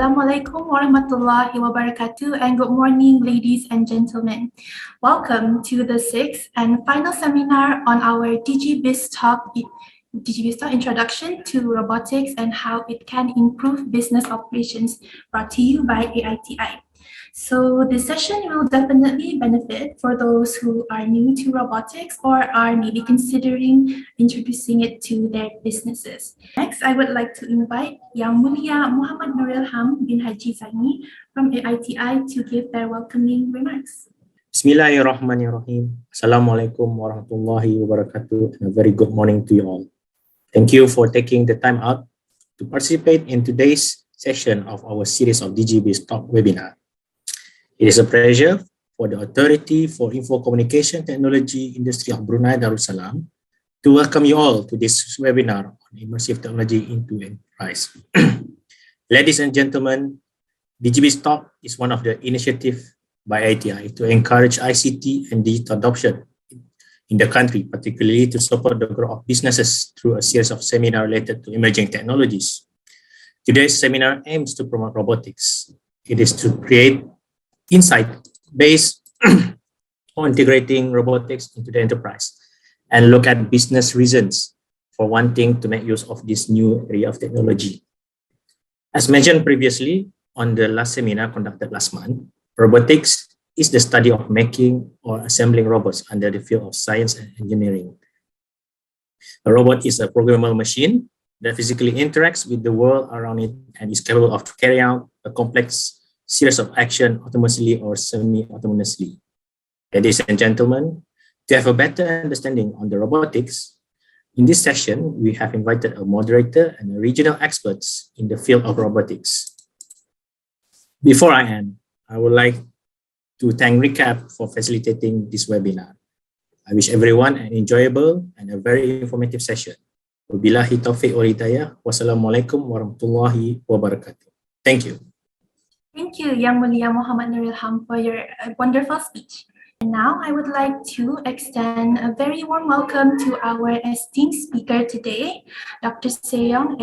Assalamualaikum warahmatullahi wabarakatuh, and good morning, ladies and gentlemen. Welcome to the sixth and final seminar on our DigiBiz Talk Introduction to Robotics and How It Can Improve Business Operations, brought to you by AITI. So this session will definitely benefit for those who are new to robotics or are maybe considering introducing it to their businesses. Next, I would like to invite Yang Mulia Muhammad Nuril Ham bin Haji Zaini from AITI to give their welcoming remarks. Bismillahirrahmanirrahim. Assalamualaikum warahmatullahi wabarakatuh, and a very good morning to you all. Thank you for taking the time out to participate in today's session of our series of DigiBiz Talk webinar. It is a pleasure for the Authority for Info Communication Technology Industry of Brunei Darussalam to welcome you all to this webinar on immersive technology into enterprise. Ladies and gentlemen, DigiBiz Talk is one of the initiatives by AITI to encourage ICT and digital adoption in the country, particularly to support the growth of businesses through a series of seminars related to emerging technologies. Today's seminar aims to promote robotics. It is to create insight based on integrating robotics into the enterprise and look at business reasons for wanting to make use of this new area of technology. As mentioned previously on the last seminar conducted last month, robotics is the study of making or assembling robots under the field of science and engineering. A robot is a programmable machine that physically interacts with the world around it and is capable of carrying out a complex series of action autonomously or semi-autonomously. Ladies and gentlemen, to have a better understanding on the robotics, in this session, we have invited a moderator and regional experts in the field of robotics. Before I end, I would like to thank Recap for facilitating this webinar. I wish everyone an enjoyable and a very informative session. Wabillahi taufiq wal hidayah. Wassalamualaikum warahmatullahi wabarakatuh. Thank you. Thank you, Yang Mulia Muhammad Nuril Ham, for your wonderful speech. And now I would like to extend a very warm welcome to our esteemed speaker today, Dr. Se Yong,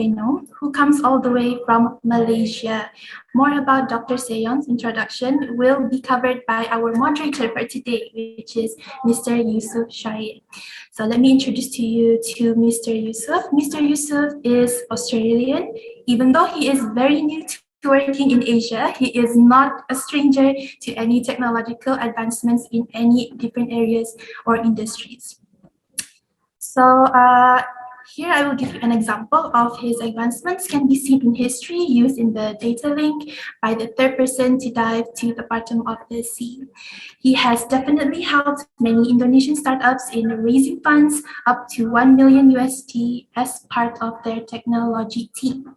who comes all the way from Malaysia. More about Dr. Se Yong's introduction will be covered by our moderator for today, which is Mr. Yusuf Syaid. So let me introduce to you to Mr. Yusuf. Mr. Yusuf is Australian. Even though he is very new to working in Asia, he is not a stranger to any technological advancements in any different areas or industries. So here I will give you an example of his advancements can be seen in history used in the data link by the third person to dive to the bottom of the sea. He has definitely helped many Indonesian startups in raising funds up to $1 million USD as part of their technology team.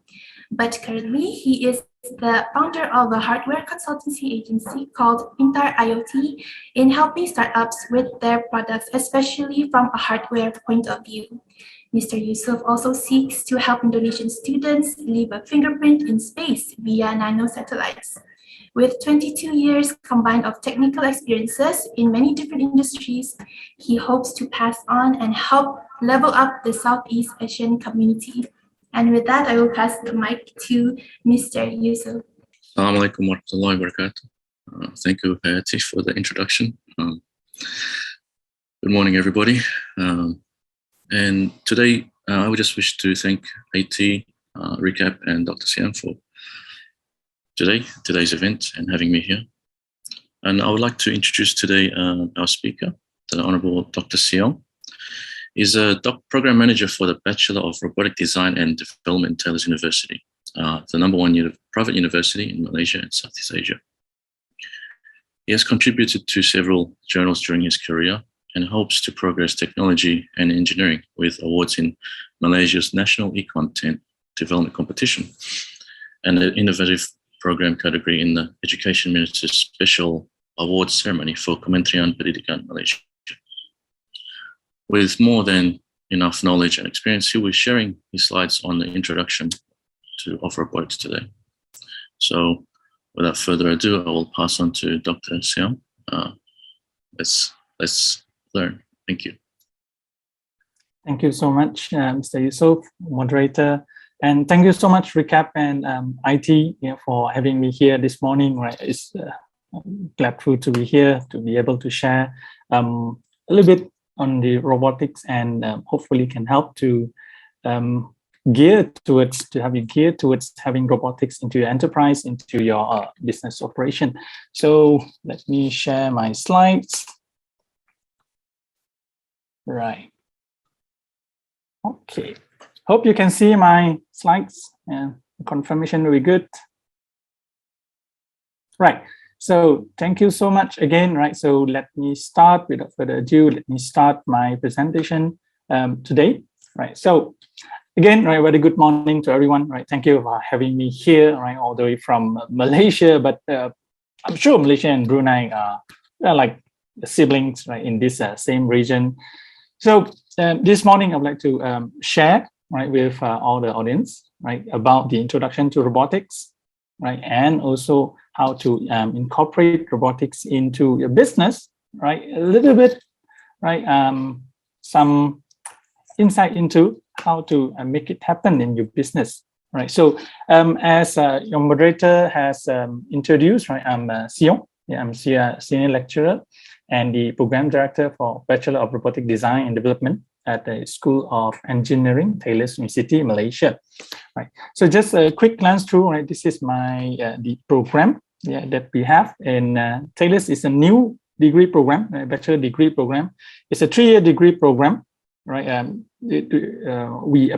But currently, he is the founder of a hardware consultancy agency called PintarIoT in helping startups with their products, especially from a hardware point of view. Mr. Yusuf also seeks to help Indonesian students leave a fingerprint in space via nano satellites. With 22 years combined of technical experiences in many different industries, he hopes to pass on and help level up the Southeast Asian community. And with that, I will pass the mic to Mr. Yusuf. Assalamu alaikum warahmatullahi wabarakatuh. Thank you, AITI, for the introduction. Good morning, everybody. And today, I would just wish to thank AITI, Recap, and Dr. Se Yong for today's event and having me here. And I would like to introduce today our speaker, the Honorable Dr. Se Yong. Is a program manager for the Bachelor of Robotic Design and Development, Taylor's University, the #1 private university in Malaysia and Southeast Asia. He has contributed to several journals during his career and hopes to progress technology and engineering with awards in Malaysia's National E-Content Development Competition and the Innovative Program category in the Education Minister's Special Awards Ceremony for Kementerian Pendidikan Malaysia. With more than enough knowledge and experience, he will be sharing his slides on the introduction to robotics today. So without further ado, I will pass on to Dr. Se Yong. Let's learn. Thank you. Thank you so much, Mr. Yusuf, moderator, And thank you so much, Recap and IT, for having me here this morning. Right, it's glad to be here to be able to share a little bit on the robotics, and hopefully can help to gear towards having robotics into your enterprise, into your business operation. So let me share my slides. Right. Okay. Hope you can see my slides, and confirmation will be good. Right. So thank you so much again. Right. So let me start without further ado. Let me start my presentation today. Right. So again, right, very good morning to everyone. Right. Thank you for having me here, right, all the way from Malaysia. But I'm sure Malaysia and Brunei are like siblings, right, in this same region. So this morning, I'd like to share, right, with all the audience, right, about the introduction to robotics, right, and also how to incorporate robotics into your business, right, a little bit, right, some insight into how to make it happen in your business, right. So as your moderator has introduced, right, I'm Se Yong. Yeah, I'm senior lecturer and the program director for Bachelor of Robotic Design and Development at the School of Engineering, Taylor University, Malaysia. Right. So just a quick glance through. Right. This is my the program that we have in Taylor's. Is a new degree program, bachelor degree program. It's a 3-year degree program. Right. We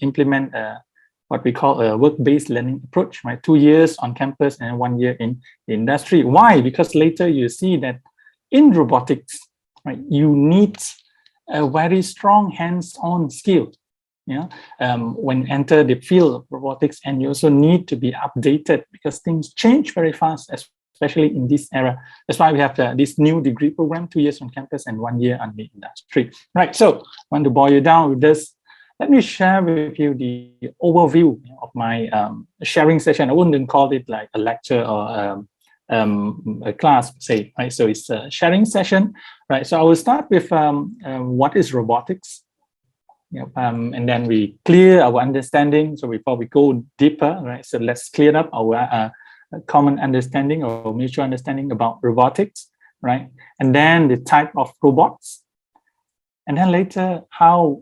implement what we call a work-based learning approach. Right. 2 years on campus and 1 year in the industry. Why? Because later you see that in robotics, right, you need a very strong hands-on skill, when you enter the field of robotics, and you also need to be updated because things change very fast, especially in this era. That's why we have this new degree program, 2 years on campus and 1 year on the industry. Right. So I want to boil you down with this. Let me share with you the overview of my sharing session. I wouldn't call it like a lecture or a class, say, right? So it's a sharing session, right? So I will start with what is robotics, and then we clear our understanding. So before we go deeper, right? So let's clear up our common understanding or mutual understanding about robotics, right? And then the type of robots, and then later how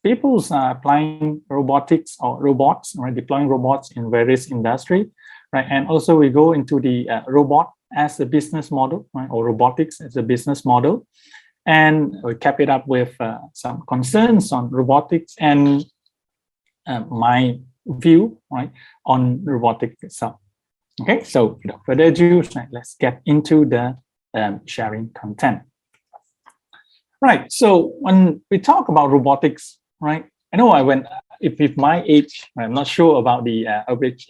people are applying robotics or robots, right? Deploying robots in various industries. Right, and also we go into the robot as a business model, right, or robotics as a business model, and we cap it up with some concerns on robotics and my view, right, on robotics itself. Okay, so without further ado, right, let's get into the sharing content. Right, so when we talk about robotics, right, I know if with my age, I'm not sure about the average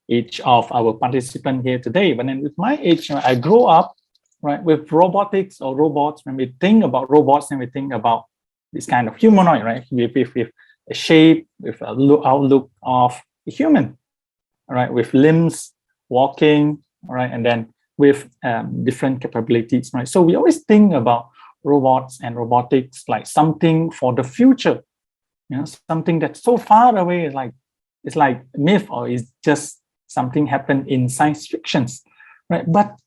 age of our participant here today, but then with my age, I grew up, right, with robotics or robots. When we think about robots, then we think about this kind of humanoid, right, with a shape, with a outlook of a human, right, with limbs, walking, right, and then with different capabilities, right. So we always think about robots and robotics like something for the future, something that's so far away, it's like myth, or it's just something happened in science fictions, right? But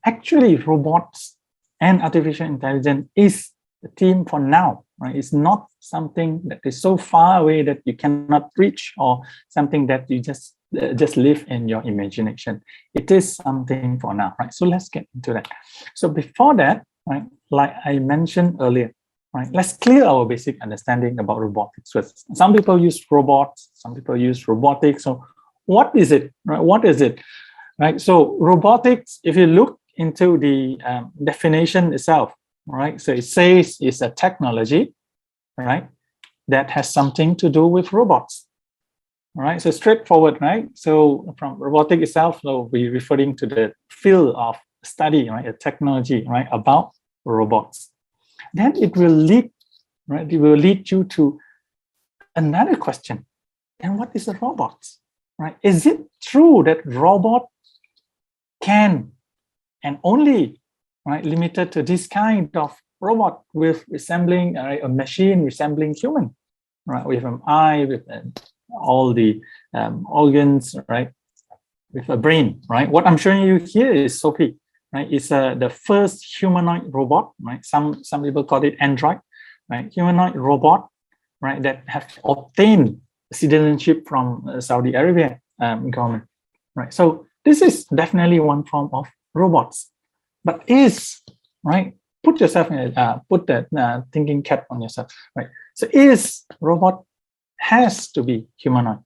actually, robots and artificial intelligence is the theme for now, right? It's not something that is so far away that you cannot reach, or something that you just live in your imagination. It is something for now, right? So let's get into that. So before that, right, like I mentioned earlier, right, let's clear our basic understanding about robotics first. Some people use robots, some people use robotics. So what is it, right? What is it, right? So robotics, if you look into the definition itself, right? So it says it's a technology, right, that has something to do with robots, right? So straightforward, right? So from robotics itself, so we're referring to the field of study, right? A technology, right, about robots. Then it will lead, right? It will lead you to another question. And what is a robot? Right? Is it true that robot can and only, right, limited to this kind of robot with resembling a machine resembling human, right? With an eye, with all the organs, right? With a brain, right? What I'm showing you here is Sophie, right? It's the first humanoid robot, right? Some people call it android, right? Humanoid robot, right? That have obtained citizenship from Saudi Arabia government, right? So this is definitely one form of robots, but is, right? Put yourself in, put that thinking cap on yourself, right? So is robot has to be humanoid,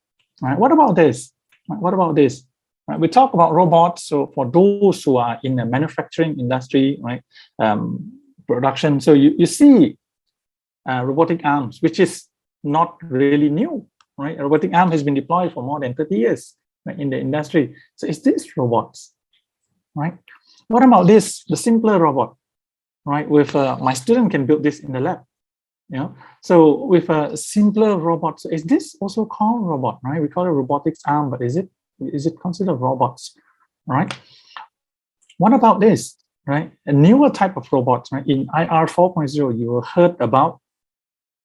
right? What about this? What about this? Right, we talk about robots. So for those who are in the manufacturing industry, right, production. So you see robotic arms, which is not really new, right? A robotic arm has been deployed for more than 30 years, right, in the industry. So is this robots, right? What about this, the simpler robot, right? With my student can build this in the lab, you know. So with a simpler robot, so is this also called robot, right? We call it robotics arm, but is it considered robots, right? What about this, right? A newer type of robots, right? In IR 4.0, you heard about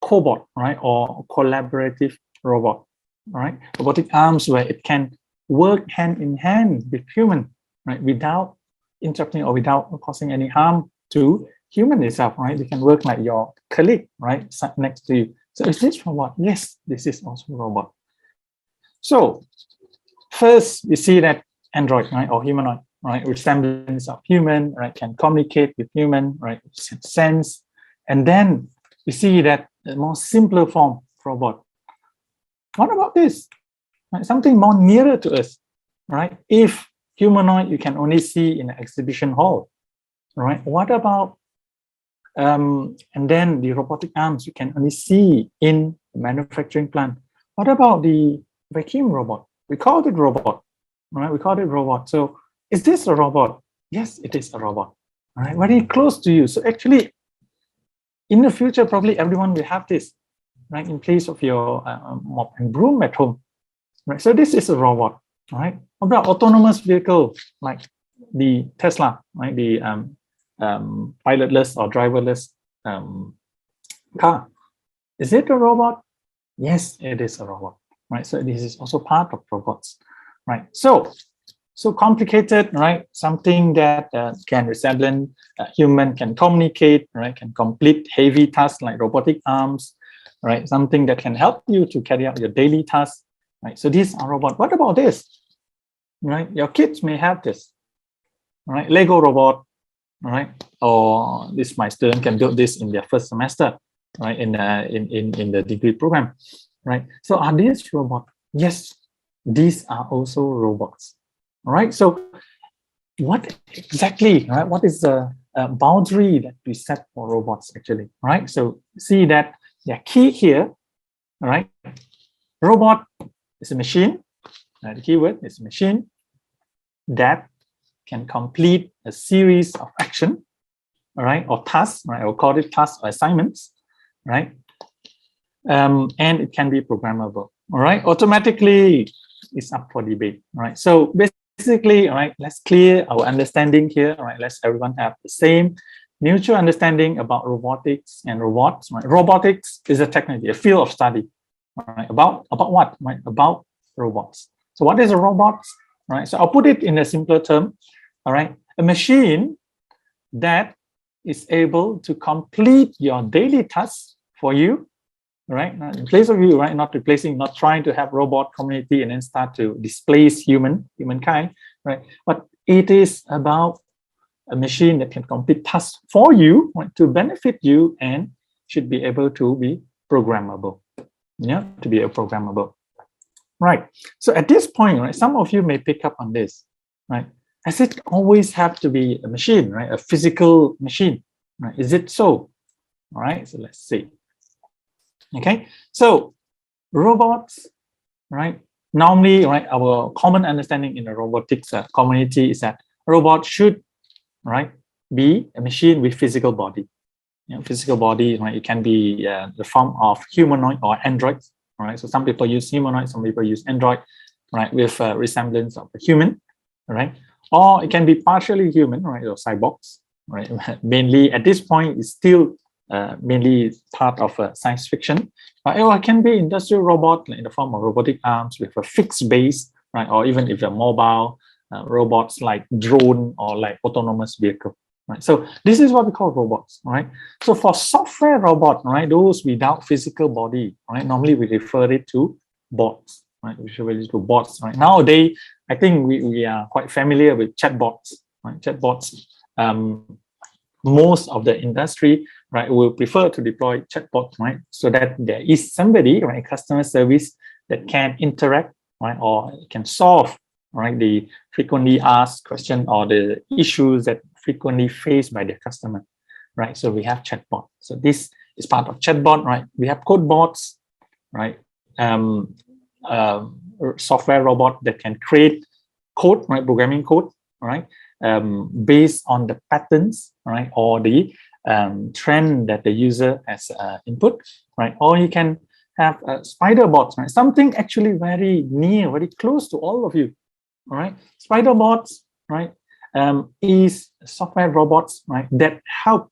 cobot, right? Or collaborative robot, right? Robotic arms where it can work hand in hand with human, right? Without interrupting or without causing any harm to human itself, right? They can work like your colleague, right? Sat next to you. So is this robot? Yes, this is also robot. So first, we see that android, right, or humanoid, right, resemblance of human, right, can communicate with human, right, sense, and then we see that a more simpler form of robot. What about this? Right, something more nearer to us, right? If humanoid you can only see in an exhibition hall, right? What about and then the robotic arms you can only see in the manufacturing plant? What about the vacuum robot? We called it robot, right? We called it robot. So is this a robot? Yes, it is a robot, right? Very close to you. So actually, in the future, probably everyone will have this, right? In place of your mop and broom at home, right? So this is a robot, right? What about autonomous vehicle like the Tesla, right? The pilotless or driverless car. Is it a robot? Yes, it is a robot. Right, so this is also part of robots, right? So complicated, right? Something that can resemble human, can communicate, right? Can complete heavy tasks like robotic arms, right? Something that can help you to carry out your daily tasks, right? So these are robots. What about this? Right, your kids may have this, right? Lego robot, right? Or this my student can build this in their first semester, right? In the degree program. Right. So are these robots? Yes, these are also robots. All right. So what exactly, right? What is the boundary that we set for robots actually? Right. So see that the key here, all right? Robot is a machine. The keyword is machine that can complete a series of action, all right, or tasks, right? I'll call it tasks or assignments, right? And it can be programmable, all right? Automatically, it's up for debate, all right? So basically, all right, let's clear our understanding here, all right? Let's everyone have the same mutual understanding about robotics and robots, right? Robotics is a technology, a field of study, all right? About what, right? About robots. So what is a robot, right? So I'll put it in a simpler term, all right? A machine that is able to complete your daily tasks for you, right? In place of you, right? Not replacing, not trying to have robot community and then start to displace humankind, right? But it is about a machine that can complete tasks for you, right? To benefit you and should be able to be programmable, yeah, to be programmable, right? So at this point, right, some of you may pick up on this, right? Does it always have to be a machine, right? A physical machine, right? Is it so? All right, so let's see. Okay, so robots, right? Normally, right, our common understanding in the robotics community is that robot should, right, be a machine with physical body. You know, physical body, right? It can be the form of humanoid or android, right? So some people use humanoid, some people use android, right, with resemblance of a human, right? Or it can be partially human, right, or cyborgs, right? Mainly at this point, it's still mainly part of science fiction. Or it can be industrial robot in the form of robotic arms with a fixed base, right? Or even if they're mobile robots like drone or like autonomous vehicle. Right. So this is what we call robots, right? So for software robot, right, those without physical body, right, normally we refer it to bots, right? We refer it to bots, right? Nowadays, I think we are quite familiar with chatbots, right? Chatbots. Most of the industry, right, will prefer to deploy chatbots, right? So that there is somebody, right, customer service that can interact, right, or can solve, right, the frequently asked question or the issues that frequently faced by the customer, right? So we have chatbot. So this is part of chatbot, right? We have code bots, right? Software robot that can create code, right? Programming code, right? Based on the patterns, right? Or the trend that the user has input, right? Or you can have spider bots, right? Something actually very near, very close to all of you, all right? Spider bots, right? Is software robots, right, that help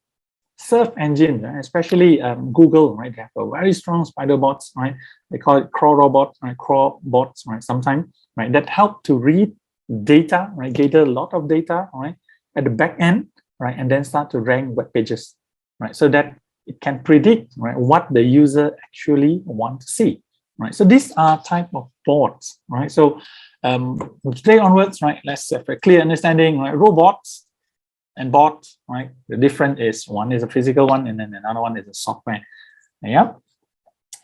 search engine, right? Especially Google, right? They have a very strong spider bots, right? They call it crawl robots, right? Crawl bots, right? Sometimes, right? That help to read data, right? Gather a lot of data, right? At the back end, right? And then start to rank web pages, right? So that it can predict, right, what the user actually want to see, right? So these are type of bots, right? So today onwards, right, let's have a clear understanding, right? Robots and bots, right? The difference is one is a physical one and then another one is a software. Yeah.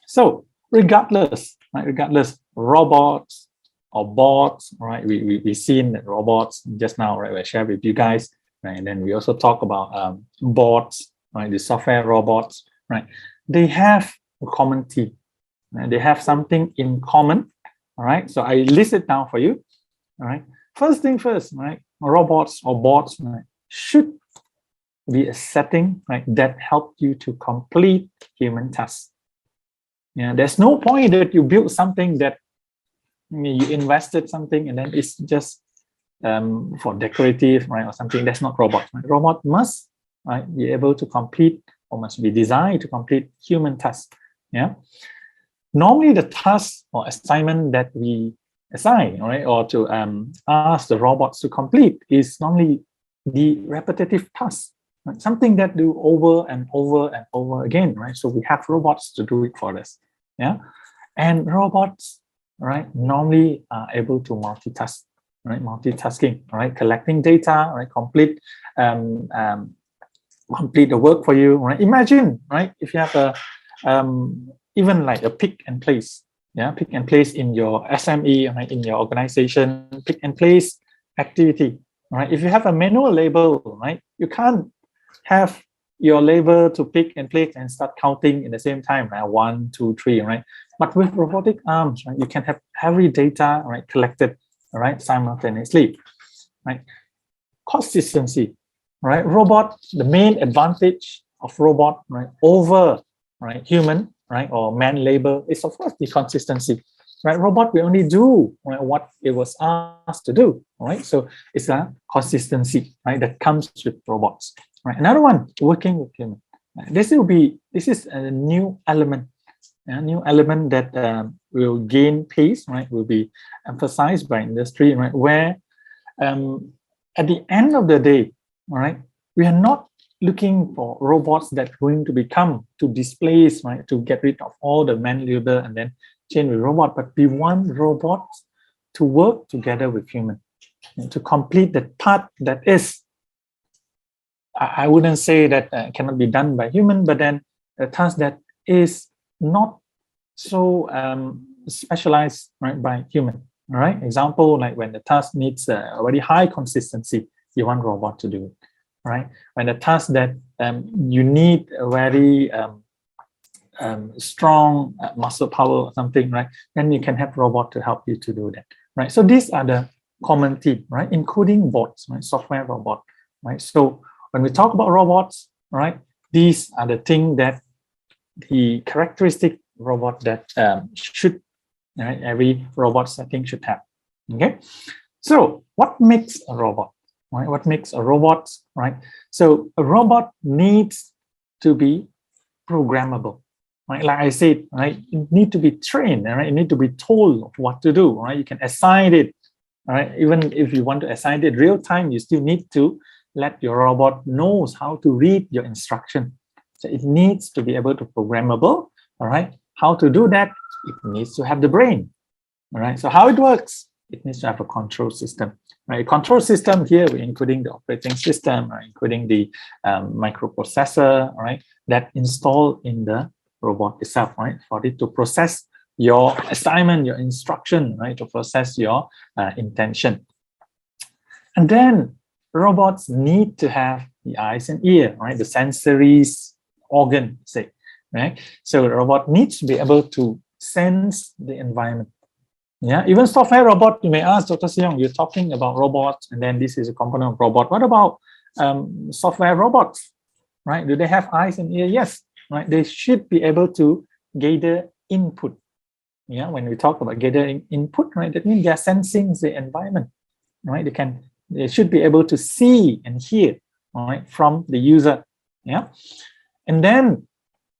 So regardless, right? Regardless, robots or bots, right? We seen that robots just now, right? We share with you guys, right? And then we also talk about bots, right? The software robots, right? They have a common theme. Right? They have something in common. All right, so I list it down for you. All right, first thing first, right? Robots or bots, right, should be a setting, right, that help you to complete human tasks. Yeah, there's no point that you build something that you invested something and then it's just for decorative, right, or something that's not robot. Right? Robot must, right, be able to complete or must be designed to complete human tasks. Yeah. Normally, the task or assignment that we assign, right, or to ask the robots to complete is normally the repetitive task, right? Something that do over and over and over again, right? So we have robots to do it for us, yeah. And robots, right, normally are able to multitask, right? Multitasking, right? Collecting data, right? Complete the work for you, right? Imagine, right, if you have a even like a pick and place, yeah, pick and place in your SME, right, in your organization, pick and place activity, right? If you have a manual label, right, you can't have your label to pick and place and start counting in the same time, right? 1, 2, 3, right? But with robotic arms, right, you can have every data, right, collected, right, simultaneously, right? Consistency, right? Robot, the main advantage of robot, right, over, right, human, right, or man labor is of course the consistency, right? Robot will only do, right, what it was asked to do, right? So it's a consistency, right, that comes with robots, right? Another one, working with human. This is a new element, a new element that will gain pace, right? Will be emphasized by industry, right? Where at the end of the day, all right, we are not looking for robots that are going to become, to displace, right, to get rid of all the man labor and then change with robot, but we want robots to work together with human and to complete the part that is, I wouldn't say that cannot be done by human, but then a task that is not so specialized, right, by human. All right, example, like when the task needs a very high consistency, you want robot to do it. Right, when the task that you need a very strong muscle power or something, right, then you can have robot to help you to do that, right? So these are the common theme, right, including bots, right, software robot, right? So when we talk about robots, right, these are the thing that the characteristic robot that should, right, every robot setting should have. Okay, so what makes a robot? Right? What makes a robot, right? So a robot needs to be programmable, right? Like I said, right, it need to be trained, right? It need to be told what to do, right? You can assign it, right? Even if you want to assign it real time, you still need to let your robot knows how to read your instruction. So it needs to be able to programmable, all right? How to do that? It needs to have the brain, all right? So how it works? It needs to have a control system, right? A control system here, we're including the operating system, right? Including the microprocessor, right? That installed in the robot itself, right? For it to process your assignment, your instruction, right? To process your intention. And then robots need to have the eyes and ear, right? The sensory organ, say, right? So the robot needs to be able to sense the environment. Yeah, even software robot, you may ask, Dr. Se Yong, you're talking about robots, and then this is a component of robot. What about software robots, right? Do they have eyes and ears? Yes, right? They should be able to gather input. Yeah, when we talk about gathering input, right, that means they are sensing the environment, right? They should be able to see and hear, right, from the user. Yeah, and then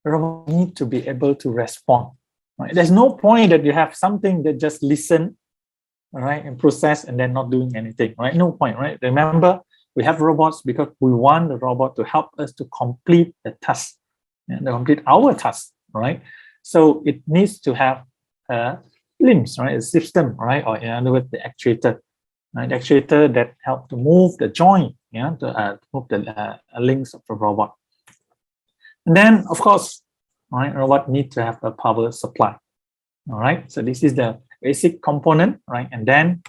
robot need to be able to respond. Right? There's no point that you have something that just listen, right, and process and then not doing anything, right? No point, right? Remember, we have robots because we want the robot to help us to complete the task, and to complete our task, right? So it needs to have limbs, right? A system, right? Or in other words, the actuator, right? The actuator that help to move the joint, yeah, to move the links of the robot. And then, of course, right, robot need to have a power supply. All right, so this is the basic component, right? And then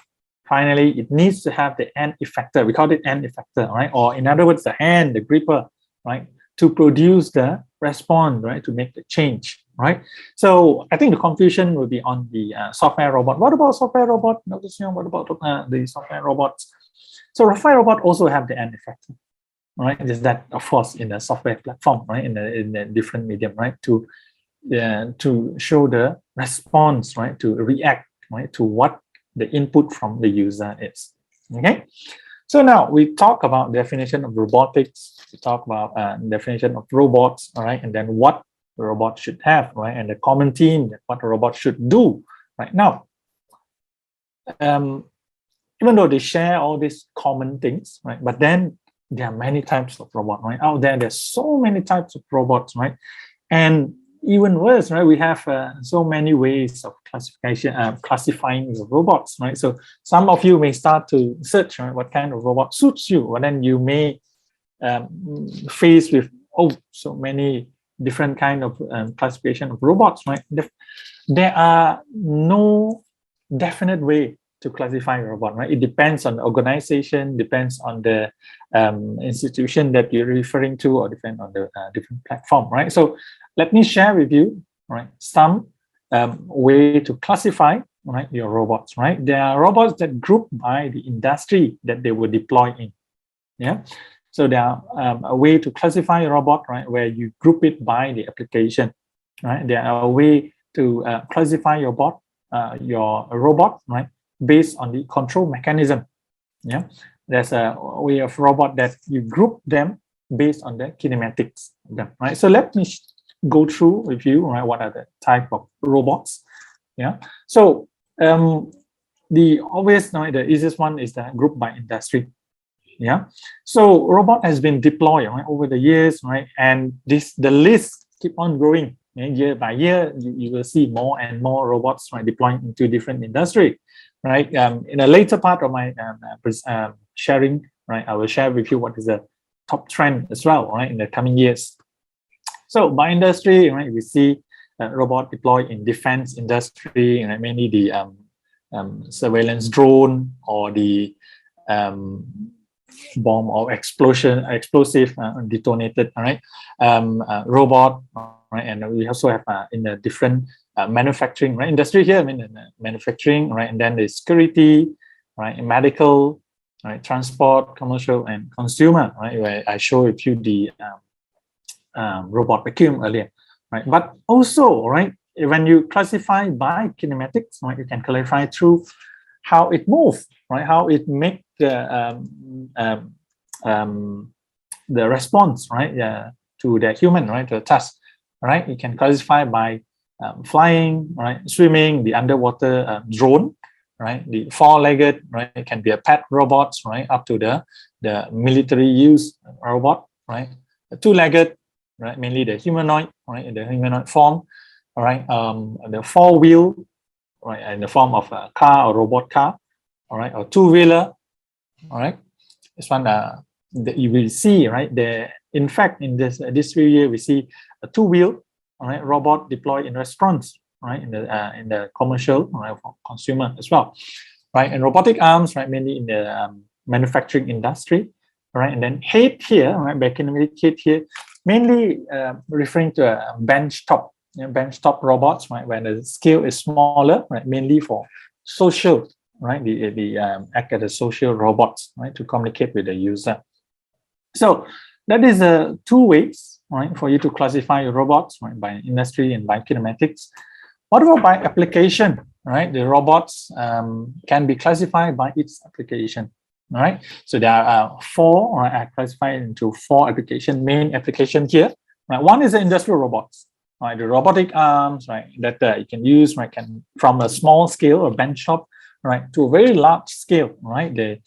finally, it needs to have the end effector. We call it end effector, right? Or in other words, the hand, the gripper, right? To produce the response, right? To make the change, right? So I think the confusion will be on the software robot. What about software robot? Dr. Se Yong, what about the software robots? So software robot also have the end effector. Right, is that of course in the software platform, right, in the different medium, right, to show the response, right, to react, right, to what the input from the user is. Okay, so now we talk about definition of robotics. We talk about definition of robots, all right, and then what the robot should have, right, and the common theme that what a robot should do. Right now, even though they share all these common things, right, but then there are many types of robots, right? Out there, there's so many types of robots, right? And even worse, right? We have so many ways of classifying the robots, right? So some of you may start to search, right, what kind of robot suits you, and then you may face with so many different kind of classification of robots, right? There are no definite way to classify a robot, right? It depends on the organization, depends on the institution that you're referring to, or depend on the different platform, right? So let me share with you, right, some way to classify, right, your robots, right? There are robots that group by the industry that they were deployed in, yeah? So there are a way to classify a robot, right, where you group it by the application, right? There are a way to classify your robot, right, based on the control mechanism. Yeah, there's a way of robot that you group them based on the kinematics of them, right? So let me go through with you, right, what are the type of robots. Yeah, so the obvious, the easiest one is the group by industry. Yeah, so robot has been deployed, right, over the years, right, and the list keep on growing. Year by year, you will see more and more robots, right, deploying into different industry, right? In a later part of my sharing, right, I will share with you what is the top trend as well, right, in the coming years. So by industry, right, we see robot deployed in defense industry, and mainly the surveillance drone or the bomb or explosive detonated, all right, robot, right, and we also have in the different manufacturing, right, industry here. I mean, manufacturing, right, and then the security, right, medical, right, transport, commercial, and consumer, right, where I show with you the robot vacuum earlier, right. But also, right, when you classify by kinematics, right, you can clarify through how it moves, right, how it make the response, right, to the human, right, to the task, right? You can classify by flying, right? Swimming, the underwater drone, right? The four-legged, right? It can be a pet robots, right? Up to the military use robot, right? The two-legged, right? Mainly the humanoid, right? In the humanoid form, all right? The four-wheel, right? In the form of a car or robot car, all right? Or two-wheeler, all right? This one that you will see, right? In fact, in this few years, we see a two-wheel, all right, robot deployed in restaurants, right? In the commercial, right, for consumer as well, right? And robotic arms, right? Mainly in the manufacturing industry, right? And then head here, right? Academic head here, mainly referring to a bench top robots, right? When the scale is smaller, right? Mainly for social, right? The act as a social robots, right? To communicate with the user. So that is two ways, right? For you to classify your robots, right? By industry and by kinematics. What about by application, right? The robots can be classified by its application, right? So there are four, right? I classified into four main application here, right? One is the industrial robots, right? The robotic arms, right? That you can use, right? From a small scale or bench top, right, to a very large scale, right? The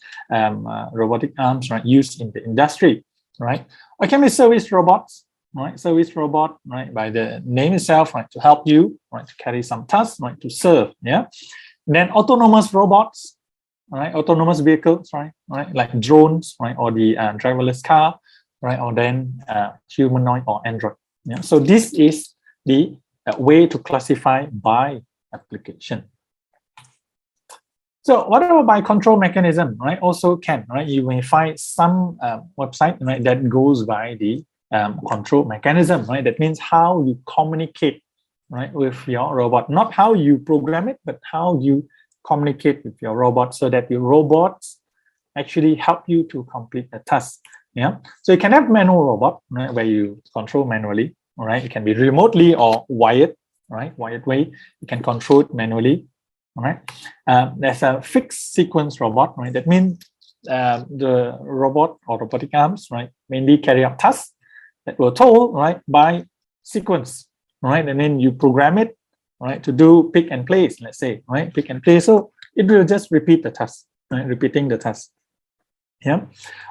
robotic arms, right, used in the industry, right? Or can be service robots, right? Service robot, right, by the name itself, right, to help you, right, to carry some tasks, right, to serve, yeah. And then autonomous robots, right, autonomous vehicles, right, like drones, right, or the driverless car, right, or then humanoid or android. Yeah. So this is the way to classify by application. So what about by control mechanism, right? Also can, right? You may find some website, right, that goes by the control mechanism, right? That means how you communicate, right, with your robot, not how you program it, but how you communicate with your robot so that your robots actually help you to complete the task. Yeah. So you can have manual robot, right, where you control manually, all right? It can be remotely or wired, right? Wired way. You can control it manually. All right. There's a fixed sequence robot, right? That means the robot or robotic arms, right, mainly carry out tasks that were told, right, by sequence, right? And then you program it, right, to do pick and place, let's say, right, pick and place. So it will just repeat the task, right, repeating the task. Yeah.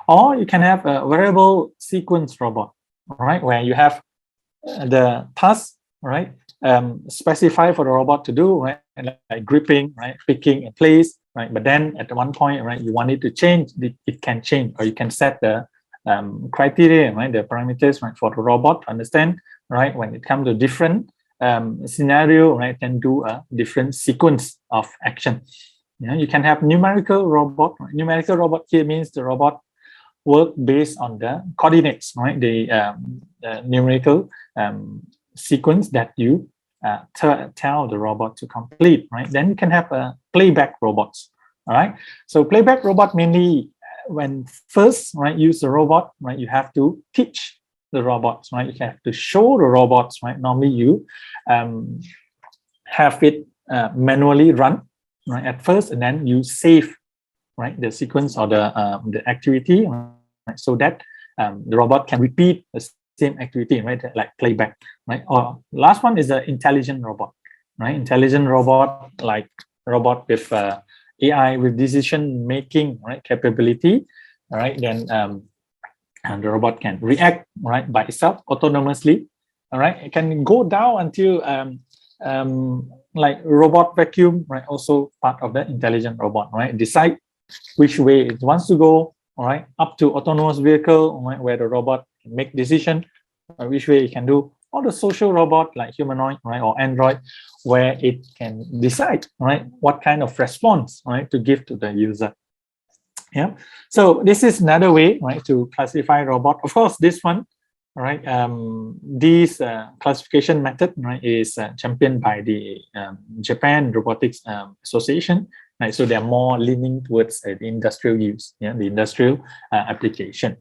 Or you can have a variable sequence robot, right, where you have the task, right, specify for the robot to do, right, and like gripping, right, picking in place, right. But then at one point, right, you want it to change, it can change, or you can set the criteria, right, the parameters, right, for the robot to understand, right, when it comes to different scenario, right, can do a different sequence of action. Yeah, you can have numerical robot. Right? Numerical robot here means the robot work based on the coordinates, right, the numerical sequence that you tell the robot to complete, right? Then you can have playback robots, all right? So playback robot mainly when first, right, use the robot, right, you have to teach the robots, right? You have to show the robots, right? Normally you have it manually run, right, at first, and then you save, right, the sequence or the activity, right, so that the robot can repeat the same activity, right, like playback, right? Or last one is the intelligent robot, right? Intelligent robot, like robot with AI with decision making, right, capability, right? Then and the robot can react, right, by itself autonomously, all right? It can go down until like robot vacuum, right? Also part of the intelligent robot, right? Decide which way it wants to go, all right, up to autonomous vehicle, right, where the robot can make decision, which way it can do, or the social robot like humanoid, right, or android, where it can decide, right, what kind of response, right, to give to the user. Yeah. So this is another way, right, to classify robot. Of course, this one, right, this classification method, right, is championed by the Japan Robotics Association. Right, so they're more leaning towards the industrial use, yeah, the industrial application.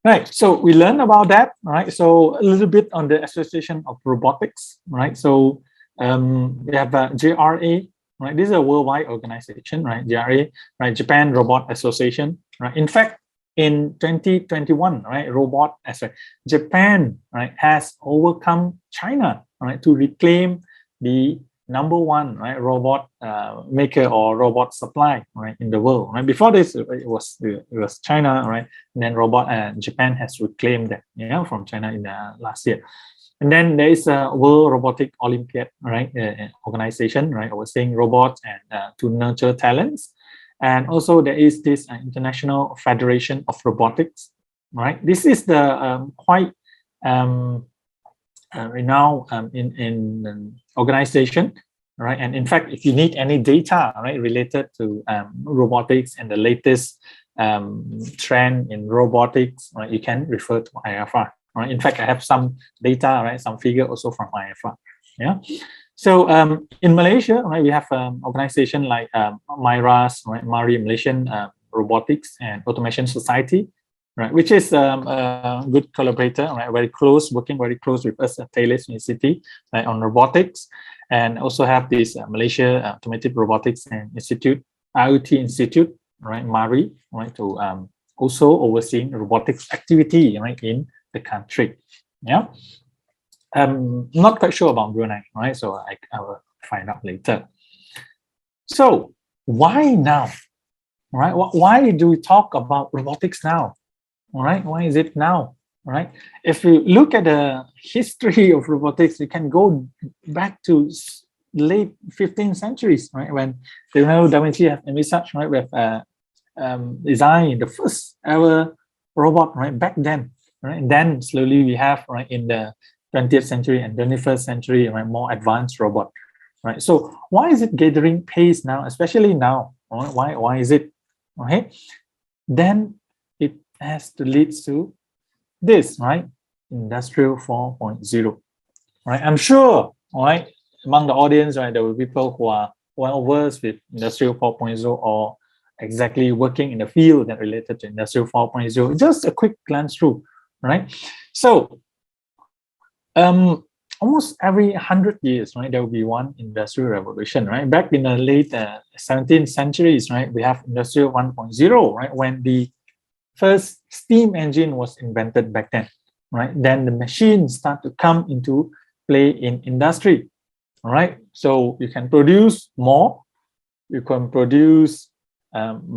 Right, so we learned about that, right? So a little bit on the Association of Robotics, right? So we have JRA, right? This is a worldwide organization, right? JRA, right? Japan Robot Association, right? In fact, in 2021, right, Japan, right, has overcome China, right, to reclaim the #1, right, robot maker or robot supply, right, in the world. Right, before this, it was China, right, and then Japan has reclaimed that, from China in last year. And then there is a World Robotic Olympiad, right, organization, right, overseeing robots and to nurture talents. And also there is this International Federation of Robotics, right? This is the quite renowned in organization, right? And in fact, if you need any data, right, related to robotics and the latest trend in robotics, right, you can refer to IFR. Right. In fact, I have some data, right, some figure also from IFR. Yeah. So in Malaysia, right, we have organization like MIRAS, right, MARI, Malaysian Robotics and Automation Society, right, which is a good collaborator, right, working very close with us at Taylor University, right, on robotics, and also have this Malaysia Automotive Robotics and Institute, AITI Institute, right, MARI, right, to also overseeing robotics activity, right, in the country. Yeah, I'm not quite sure about Brunei, right? So I will find out later. So why now, right? Why do we talk about robotics now? All right, why is it now? All right, if you look at the history of robotics, you can go back to late 15th centuries, right? When Leonardo da Vinci have envisaged, right, with designed the first ever robot, right, back then. Right, and then slowly we have, right, in the 20th century and 21st century, right, more advanced robot, right? So why is it gathering pace now, especially now? Right? Why is it? Okay, then it has to lead to this, right? Industrial 4.0, right? I'm sure, right, among the audience, right, there will be people who are well versed with Industrial 4.0 or exactly working in the field that related to Industrial 4.0. Just a quick glance through. Right, so almost every 100 years, right, there will be one industrial revolution. Right, back in the late 17th centuries, right, we have Industrial 1.0, right, when the first steam engine was invented back then. Right, then the machines start to come into play in industry. All right, so you can produce more, you can produce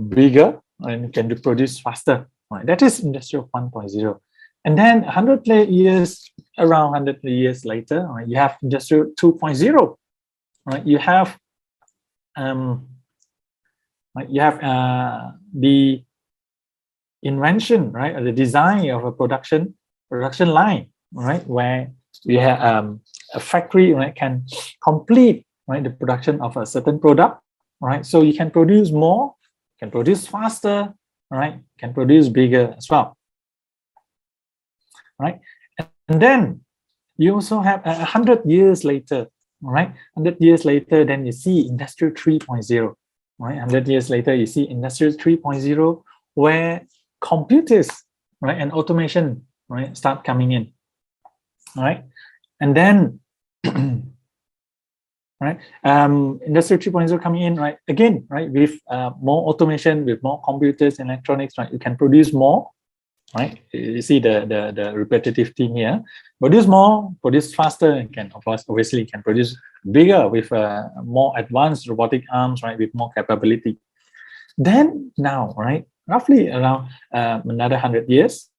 bigger, and you can produce faster. Right, that is Industrial 1.0. And then around 100 years later, right, you have Industrial 2.0. Right, you have the invention, right, or the design of a production line, right, where we have a factory, right, can complete, right, the production of a certain product, right. So you can produce more, can produce faster, right, can produce bigger as well. Right, and then you also have 100 years later, right? 100 years later, then you see Industrial 3.0, right? 100 years later, you see Industrial 3.0, where computers, right, and automation, right, start coming in, right? And then, right, Industrial 3.0 coming in, right? Again, right, with more automation, with more computers, electronics, right, you can produce more. Right, you see the repetitive theme here. Produce more, produce faster, and can, of course, obviously can produce bigger with more advanced robotic arms, right, with more capability. Then now, right, roughly around another 100 years,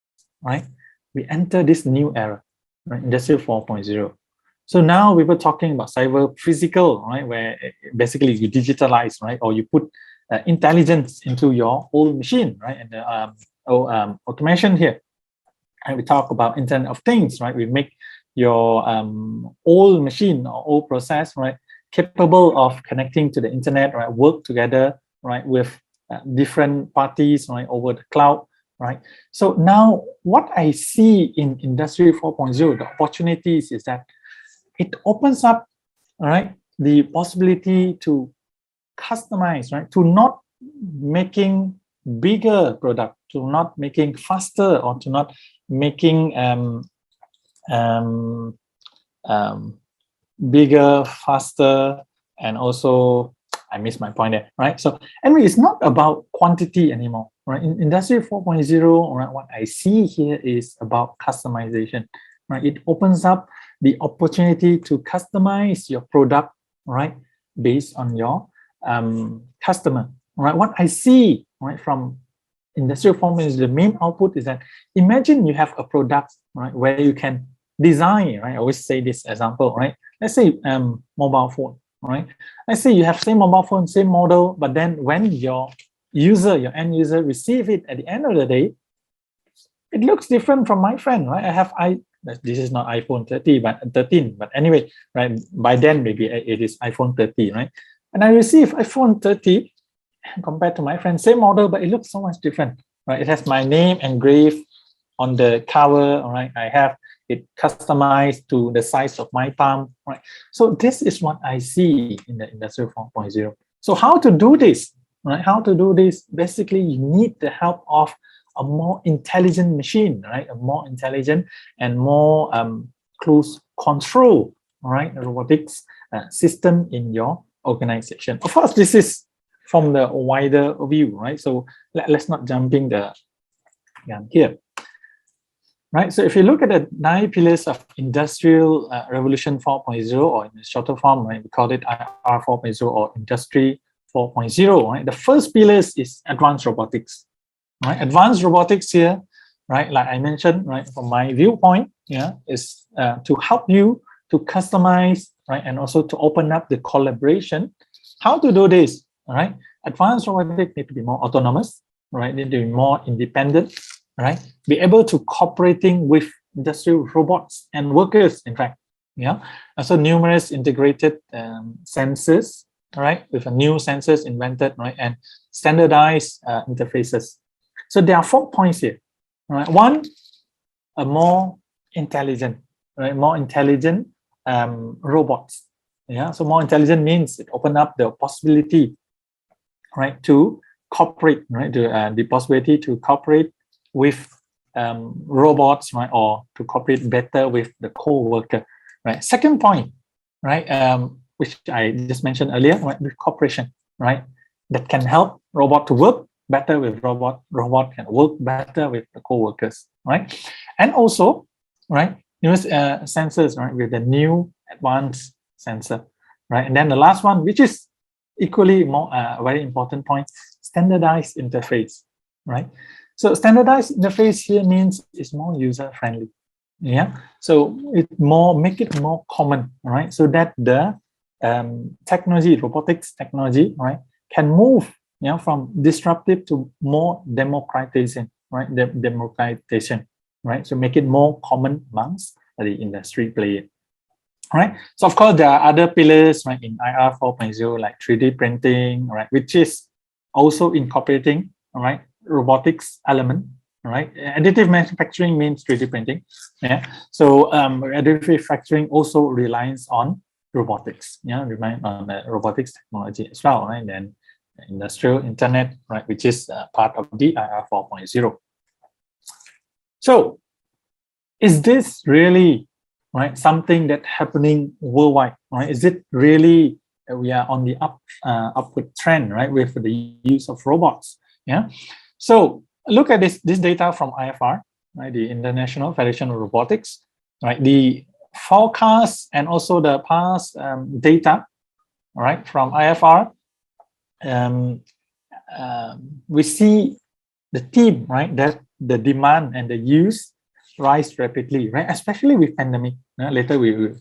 right, we enter this new era, right, Industrial 4.0. So now we were talking about cyber physical, right, where basically you digitalize, right, or you put intelligence into your whole machine, right, and automation here. And we talk about Internet of Things, right? We make your old machine or old process, right, capable of connecting to the internet, right, work together, right, with different parties, right, over the cloud, right? So now what I see in Industry 4.0, the opportunities is that it opens up, right, the possibility to customize, right, to not making bigger product, to not making faster, or to not making bigger, faster, and also I missed my point there, right? So anyway, it's not about quantity anymore, right? In Industry 4.0, right, what I see here is about customization, right? It opens up the opportunity to customize your product, right, based on your customer, right? What I see, right, from Industry 4.0, the main output is that imagine you have a product, right, where you can design, right? I always say this example, right? Let's say mobile phone, right? Let's say you have same mobile phone, same model, but then when your user, your end user receive it at the end of the day, it looks different from my friend, right? This is not iPhone 30, but 13, but anyway, right? By then, maybe it is iPhone 30, right? And I receive iPhone 30 compared to my friend, same model, but it looks so much different, right? It has my name engraved on the cover, all right? I have it customized to the size of my palm, right? So this is what I see in the Industry 4.0. So how to do this, right? How to do this? Basically, you need the help of a more intelligent machine, right? A more intelligent and more close control, right? Robotics system in your organization. Of course, this is from the wider view, right? So let's not jumping the gun here. Right, so if you look at the 9 pillars of Industrial Revolution 4.0, or in the shorter form, right, we call it IR 4.0 or Industry 4.0, right? The first pillar is advanced robotics, right? Advanced robotics here, right, like I mentioned, right, from my viewpoint, yeah, is to help you to customize, right, and also to open up the collaboration. How to do this, all right? Advanced robotics need to be more autonomous, right? Need to be more independent, right? Be able to cooperating with industrial robots and workers, in fact, yeah. Also numerous integrated sensors, right? With a new sensors invented, right? And standardized interfaces. So there are 4 points here, right? One, a more intelligent, right? More intelligent robots, yeah. So more intelligent means it open up the possibility, right, to cooperate, right? The possibility to cooperate with robots, right, or to cooperate better with the co-worker, right? Second point, right, which I just mentioned earlier, right, with cooperation, right, that can help robot to work better with robot can work better with the co-workers, right? And also, right, use sensors, right, with the new advanced sensor, right? And then the last one, which is equally more very important point, standardized interface, right? So standardized interface here means it's more user friendly, yeah. So it make it more common, right? So that the technology, robotics technology, right, can move, you know, from disruptive to more democratization, right? Democratization, right? So make it more common amongst the industry player, right? So of course there are other pillars, right, in IR 4.0 like 3D printing, right, which is also incorporating, all right, robotics element, right? Additive manufacturing means 3D printing, yeah. So additive manufacturing also relies on robotics, yeah, rely on robotics technology as well, right? Then industrial internet, right, which is part of the IR 4.0. So is this really, right, something that happening worldwide, right? Is it really we are on the upward trend, right, with the use of robots, yeah? So look at this data from IFR, right, the International Federation of Robotics, right? The forecast and also the past data, right, from IFR. We see the theme, right, that the demand and the use rise rapidly, right? Especially with pandemic. Later we'll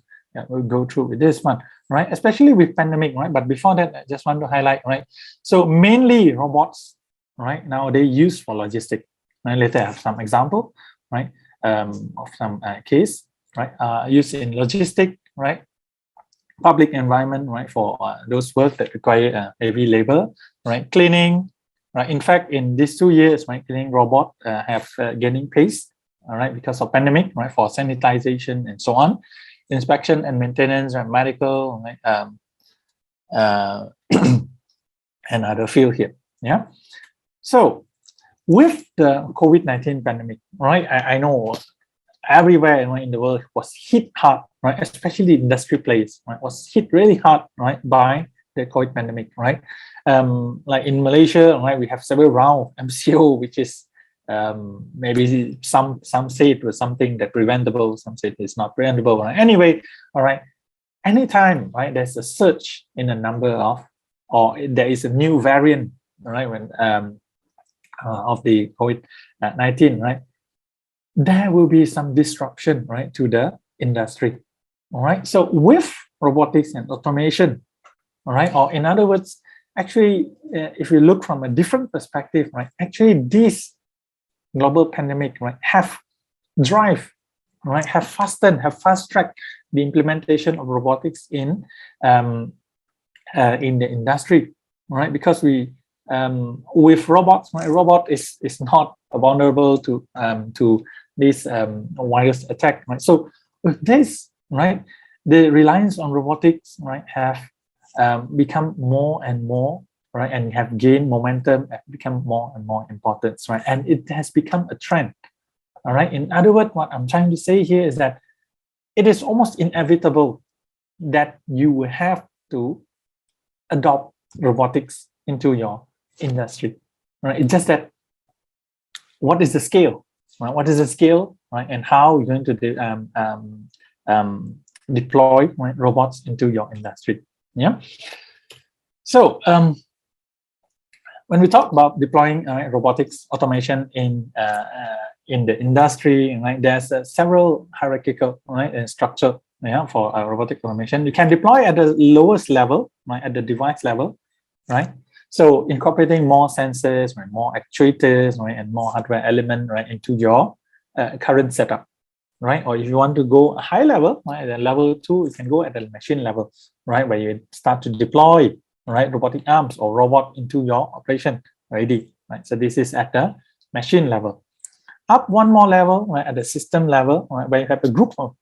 go through with this one, right? Especially with pandemic, right? But before that, I just want to highlight, right? So mainly robots, right, now they use for logistics. Right? Later I have some example, right, of some case, right, used in logistic, right, public environment, right, for those work that require heavy labor, right, cleaning, right. In fact, in these 2 years, right, cleaning robot have gaining pace, all right, because of pandemic, right, for sanitization and so on, inspection and maintenance, and medical, right, and other field here, yeah. So with the COVID-19 pandemic, right, I know everywhere, right, in the world was hit hard, right, especially industry players, right, was hit really hard, right, by the COVID pandemic, right? Like in Malaysia, right, we have several rounds of MCO, which is maybe some say it was something that preventable, some say it's not preventable. Right? Anyway, all right, anytime, right, there's a surge in the number of, or there is a new variant, right, when of the COVID-19, right, there will be some disruption, right, to the industry. All right, so with robotics and automation, all right, or in other words, actually, if you look from a different perspective, right, actually this global pandemic, right, have fast-tracked the implementation of robotics in the industry, right? Because we with robots, right, robot is not vulnerable to this virus attack, right? So with this, right, the reliance on robotics, right, have become more and more, right, and have gained momentum, have become more and more important, right, and it has become a trend. All right. In other words, what I'm trying to say here is that it is almost inevitable that you will have to adopt robotics into your industry. Right. It's just that what is the scale? Right? What is the scale? Right, and how you're going to deploy, right, robots into your industry? Yeah. So when we talk about deploying robotics automation in the industry, right, there's several hierarchical, right, structure, yeah, for robotic automation. You can deploy at the lowest level, right, at the device level, right. So incorporating more sensors, right, more actuators, right, and more hardware element, right, into your current setup, right. Or if you want to go a high level, right, at level 2, you can go at the machine level, right, where you start to deploy, right, robotic arms or robot into your operation already, right. So this is at the machine level. Up one more level, right, at the system level, right, where you have a group of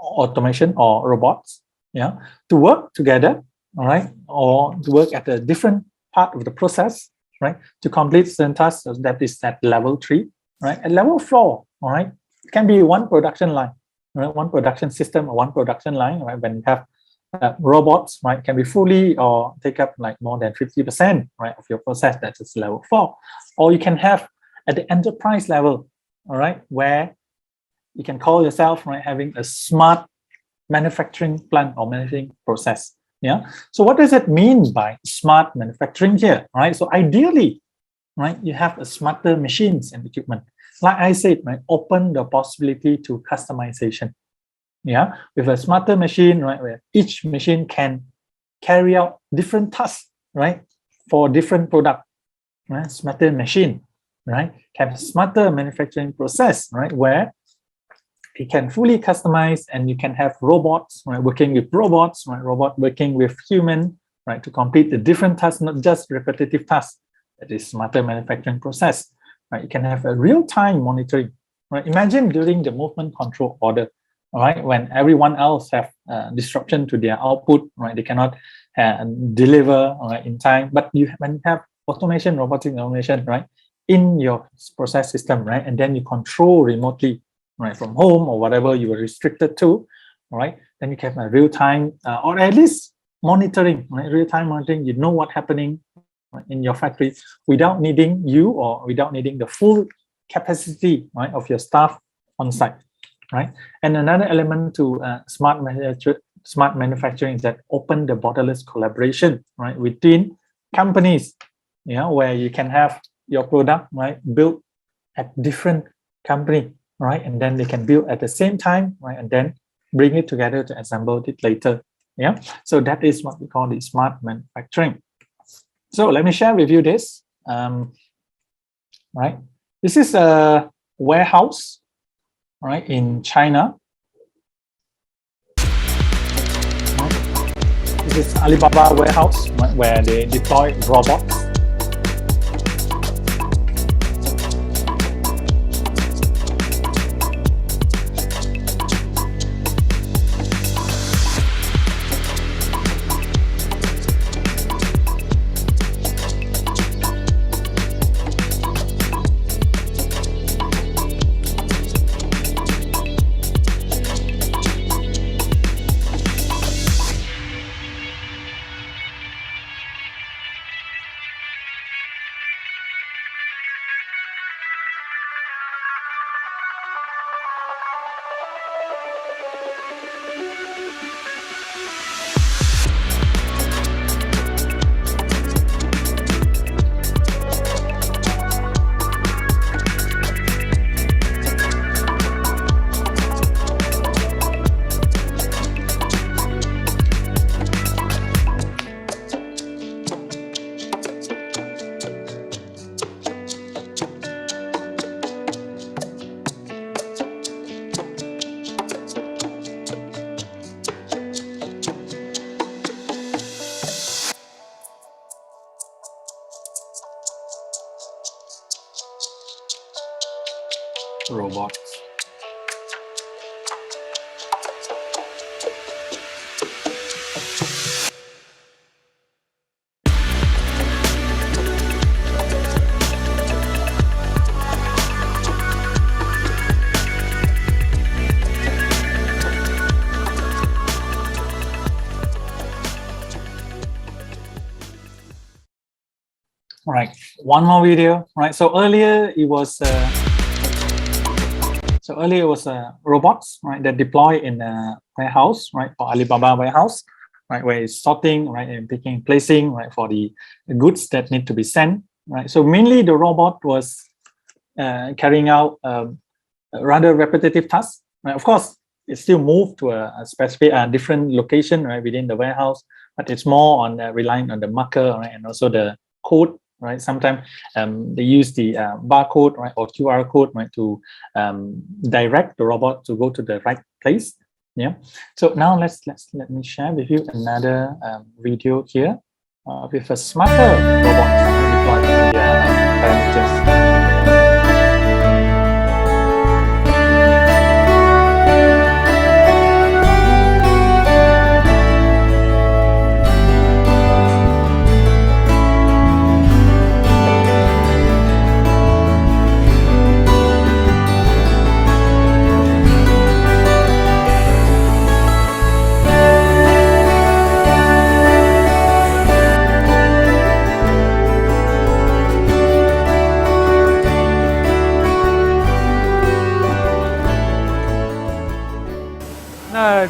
automation or robots, yeah, to work together, all right, or to work at a different part of the process, right, to complete certain tasks. So that is at level 3, right. At level 4, all right, it can be one production line, right, one production system or one production line, right. When you have robots, right, can be fully or take up like more than 50%, right, of your process. That is level 4. Or you can have at the enterprise level, all right, where you can call yourself, right, having a smart manufacturing plant or manufacturing process. Yeah. So what does it mean by smart manufacturing here, right? So ideally, right, you have a smarter machines and equipment. Like I said, right, open the possibility to customization. Yeah, with a smarter machine, right, where each machine can carry out different tasks, right, for different product, right. Smarter machine, right, have smarter manufacturing process, right, where it can fully customize, and you can have robots, right, working with robots, right, robot working with human, right, to complete the different tasks, not just repetitive tasks. That is smarter manufacturing process, right. You can have a real-time monitoring, right. Imagine during the movement control order, all right, when everyone else have disruption to their output, right, they cannot deliver, right, in time. But when you have automation, robotic automation, right, in your process system, right, and then you control remotely, right, from home or whatever you were restricted to, all right, then you can have a real time or at least monitoring, right, real time monitoring. You know what's happening, right, in your factory without needing you or without needing the full capacity, right, of your staff on site. Right. And another element to smart manufacturing is that open the borderless collaboration, right, within companies, you know, where you can have your product, right, built at different company, right, and then they can build at the same time, right, and then bring it together to assemble it later. Yeah. So that is what we call the smart manufacturing. So let me share with you this. Right. This is a warehouse, right, in China. This is Alibaba Warehouse, right, where they deploy robots. robots. All right, one more video. Right, so earlier it was robots, right, that deploy in a warehouse, right, for Alibaba Warehouse, right, where it's sorting, right, and picking, placing, right, for the goods that need to be sent, right. So mainly the robot was carrying out rather repetitive tasks, right. Of course, it still moved to a specific different location, right, within the warehouse, but it's more on relying on the marker, right, and also the code. Right, sometimes they use the barcode, right, or QR code, right, to direct the robot to go to the right place. Yeah. So now let me share with you another video here with a smarter robot deployed in the parameters.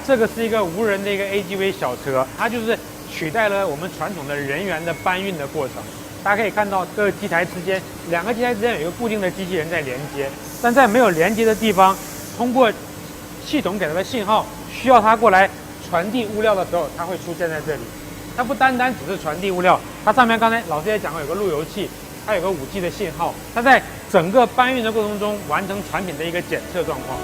这个是一个无人的一个 AGV 小车，它就是取代了我们传统的人员的搬运的过程。大家可以看到，各个机台之间，两个机台之间有一个固定的机器人在连接，但在没有连接的地方，通过系统给它的信号，需要它过来传递物料的时候，它会出现在这里。它不单单只是传递物料，它上面刚才老师也讲过，有个路由器，它有个5G 的信号，它在整个搬运的过程中完成产品的一个检测状况。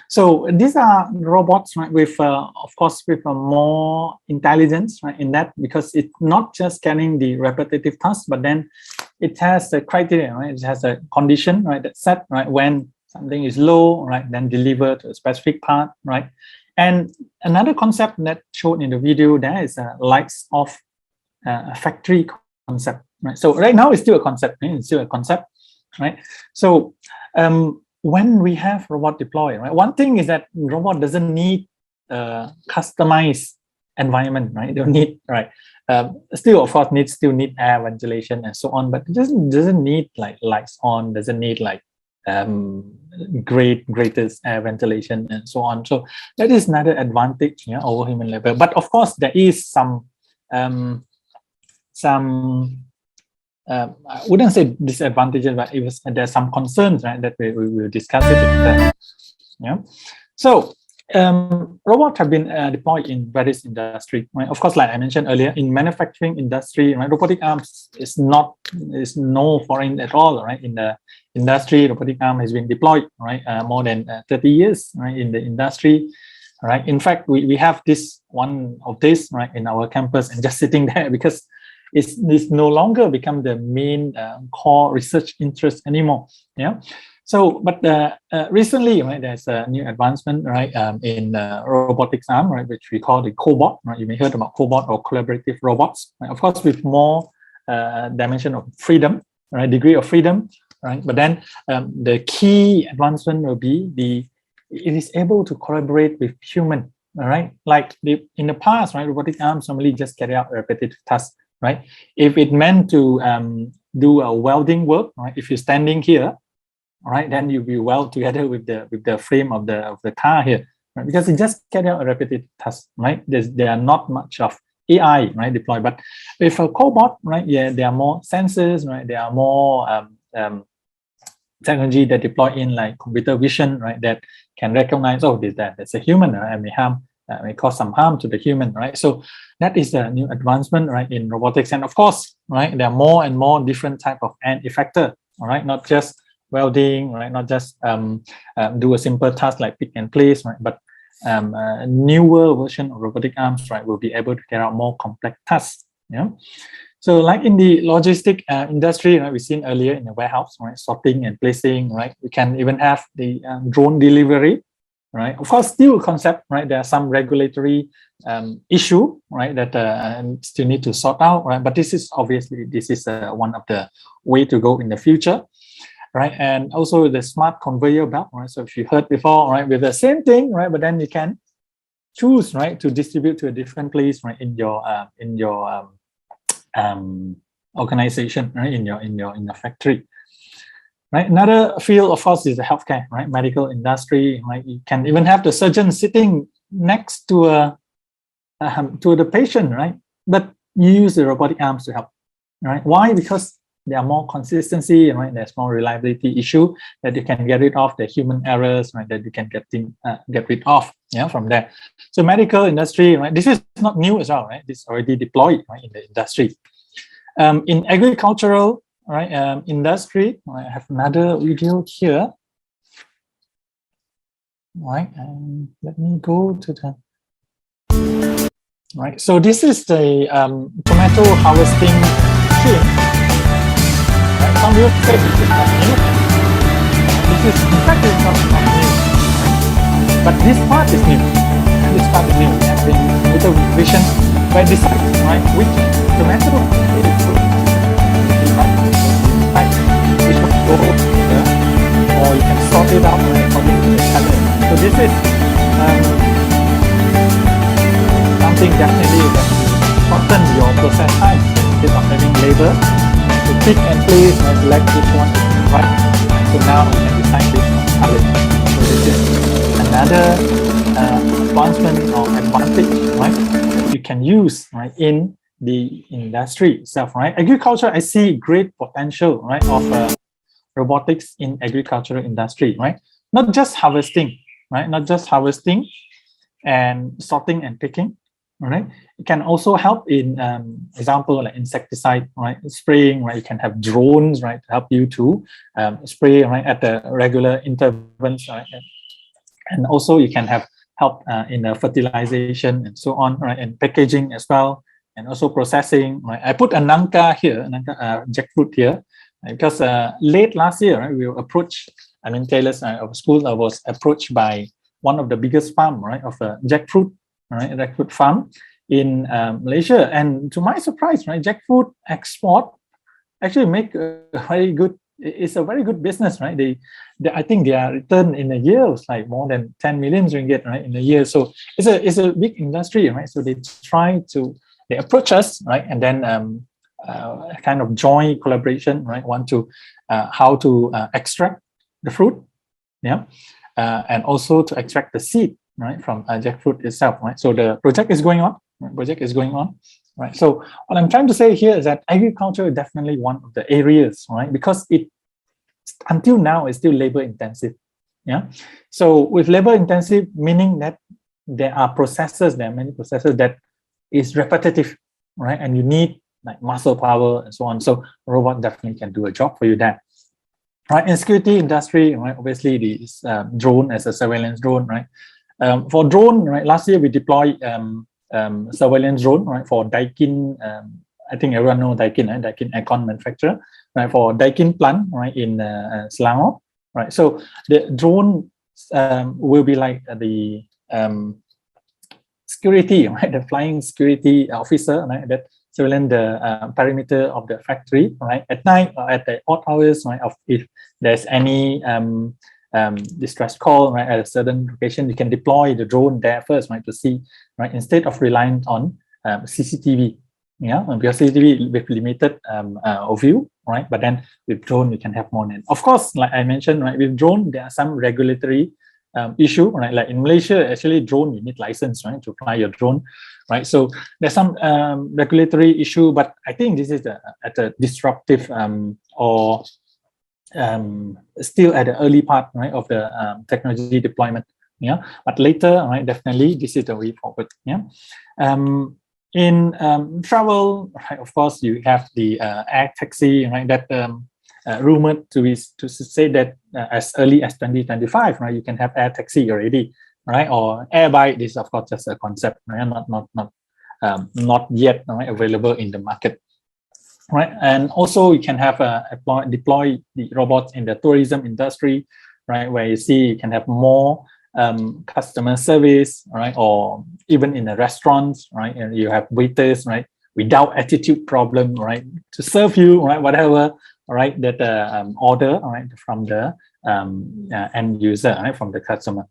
So these are robots, right, with of course with more intelligence, right, in that, because it's not just scanning the repetitive tasks, but then it has a criteria, right? It has a condition, right, that's set, right, when something is low, right, then deliver to a specific part, right. And another concept that shown in the video there is a lights off factory concept, right. So right now it's still a concept, right? It's still a concept, right. So when we have robot deploy, right, one thing is that robot doesn't need customized environment, right? They don't need, right? Still, of course, still need air ventilation and so on, but it doesn't need like lights on, doesn't need like greatest air ventilation and so on. So that is another advantage, yeah, over human labor. But of course, there is some I wouldn't say disadvantages, but there's some concerns, right, that we will discuss it in the, yeah. So robots have been deployed in various industries, right? Of course, like I mentioned earlier, in manufacturing industry, right, robotic arms is no foreign at all, right? In the industry, robotic arm has been deployed, right, more than 30 years, right, in the industry, right? In fact, we have this one of this, right, in our campus and just sitting there because it's no longer become the main core research interest anymore. Yeah. So, but recently, right, there's a new advancement, right, in robotics arm, right, which we call the cobot. Right, you may heard about cobot or collaborative robots. Right? Of course, with more dimension of freedom, right, degree of freedom, right. But then the key advancement will be it is able to collaborate with human. All right, like in the past, right, robotic arms normally just carry out repetitive tasks. Right, if it meant to do a welding work, right, if you're standing here, right, then you'll be weld together with the frame of the car here, right, because it just carry out a repetitive task, right. There are not much of AI, right, deployed, but with a cobot, right, yeah, there are more sensors, right, there are more technology that deploy in like computer vision, right, that can recognize, oh, that's a human, right, and may cause some harm to the human, right? So that is a new advancement, right, in robotics. And of course, right, there are more and more different type of end effector, all right, not just welding, right? Not just do a simple task like pick and place, right? But a newer version of robotic arms, right, will be able to carry out more complex tasks. Yeah. So like in the logistic industry, right, we've seen earlier in the warehouse, right, sorting and placing, right. We can even have the drone delivery, right. Of course, still a concept, right. There are some regulatory issue, right, that still need to sort out, right. But this is obviously one of the way to go in the future, right. And also the smart conveyor belt, right. So if you heard before, right, with the same thing, right, but then you can choose, right, to distribute to a different place, right, in your organization, right, in your factory, right. Another field, of course, is the healthcare, right, medical industry, right. You can even have the surgeon sitting next to the patient, right, but you use the robotic arms to help, right. Why? Because there are more consistency, right. There's more reliability issue that you can get rid of the human errors, right, that you can get rid of, yeah, from there. So medical industry, right, this is not new as well, right. This is already deployed, right, in the industry. In agricultural, right, industry, I have another video here, right. Let me go to the right. So this is the tomato harvesting machine. Some will say this is not new. This is, in fact, it's not new. But this part is new. This part is new. We have been with a vision by deciding, right, which tomato is good. Right? Which one go here, or you can sort it out, right, according to the color. So this is something definitely that will shorten your process time instead of having labor. To pick and place and select which one is right. So now we can design this color. So this is another advancement or advantage, right, that you can use, right, in the industry itself, right. Agriculture, I see great potential, right, of robotics in agricultural industry, right. Not just harvesting, right, not just harvesting and sorting and picking. All right, it can also help in example like insecticide, right, spraying, right. You can have drones, right, to help you to spray, right, at the regular intervals, right, and also you can have help in the fertilization and so on, right, and packaging as well, and also processing, right. I put a nangka here, jackfruit here, right, because late last year, right, we were approached. I mean, Taylor's of school, I was approached by one of the biggest farm, right, of jackfruit. Right, jackfruit farm in Malaysia, and to my surprise, right, jackfruit export actually make a very good. It's a very good business, right? They I think their return in a year was like more than 10 million ringgit, right, in a year. So it's a big industry, right? So they approach us, right, and then kind of joint collaboration, right? Want to how to extract the fruit, yeah, and also to extract the seed, right, from jackfruit itself, right. So the project is going on. Right. So what I'm trying to say here is that agriculture is definitely one of the areas, right, because it until now is still labor intensive. Yeah. So with labor intensive, meaning that there are many processes that is repetitive, right, and you need like muscle power and so on. So robot definitely can do a job for you there. Right. In security industry, right, obviously this drone as a surveillance drone, right. For drone, right, last year we deployed surveillance drone, right, for Daikin. I think everyone knows Daikin, right? Daikin aircon manufacturer, right, for Daikin plant, right, in Selangor, right. So the drone will be like the security, right, the flying security officer, right, that surveillance the perimeter of the factory, right, at night or at the odd hours, right, of if there's any distress call, right, at a certain location, you can deploy the drone there first, right, to see, right, instead of relying on CCTV, yeah, because CCTV with limited view, right, but then with drone you can have more. And of course, like I mentioned, right, with drone there are some regulatory issue, right, like in Malaysia, actually drone you need license, right, to fly your drone, right. So there's some regulatory issue, but I think this is at a disruptive or still at the early part, right, of the technology deployment, yeah. But later, right, definitely this is the way forward, yeah. In travel, right, of course, you have the air taxi, right, that rumored to say that as early as 2025, right, you can have air taxi already, right? Or air bike. This is of course just a concept, right? Not yet, right, available in the market, right? And also you can have deploy the robots in the tourism industry, right, where you see you can have more customer service, right, or even in the restaurants, right, and you have waiters, right, without attitude problem, right, to serve you, right, whatever, right, that order, right, from the end user, right, from the customer.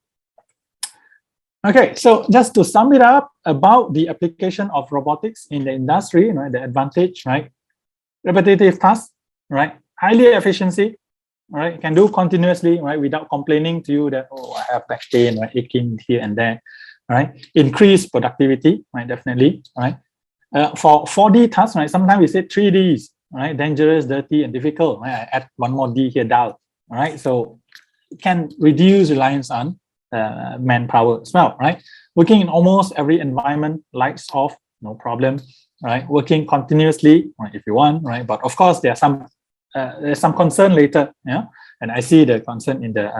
Okay, so just to sum it up about the application of robotics in the industry, right, the advantage, right, repetitive tasks, right, highly efficiency, right, can do continuously, right, without complaining to you that, oh, I have back pain, right, aching here and there, right, increase productivity, right, definitely, right. For 4D tasks, right, sometimes we say 3Ds, right, dangerous, dirty, and difficult, right, I add one more D here, dull, right, so it can reduce reliance on manpower as well, right? Working in almost every environment, lights off, no problem, right? Working continuously, right, if you want, right? But of course, there's some concern later, yeah. And I see the concern in the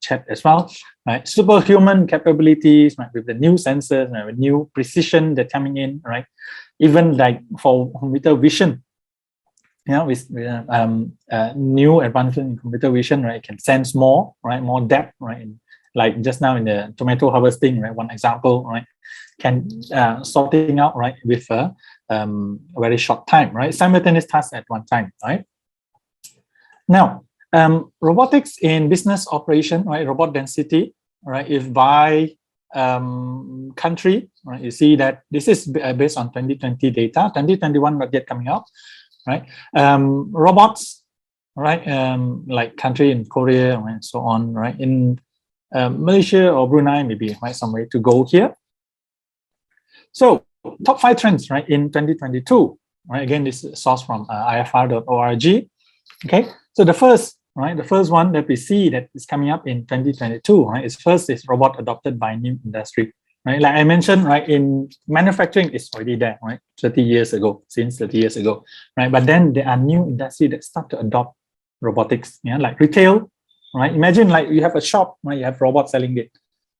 chat as well, right? Superhuman capabilities, right, with the new sensors, right, with new precision that coming in, right? Even like for computer vision, with new advancement in computer vision, right, can sense more, right, more depth, right. Like just now in the tomato harvesting, right, one example, right, can sorting out, right, with a very short time, right, simultaneous tasks at one time, right. Now, robotics in business operation, right, robot density, right, if by country, right, you see that this is based on 2020 data, 2021 not yet coming out, right. Robots, right, like country in Korea and so on, right, in Malaysia or Brunei, maybe, right, some way to go here. So top 5 trends, right, in 2022, right, again, this is sourced from ifr.org. Okay, so the first one that we see that is coming up in 2022, right, is first is robot adopted by new industry, right, like I mentioned, right, in manufacturing it's already there, right, 30 years ago, since 30 years ago, right, but then there are new industry that start to adopt robotics, yeah, like retail, right, imagine like you have a shop, right, you have robots selling it,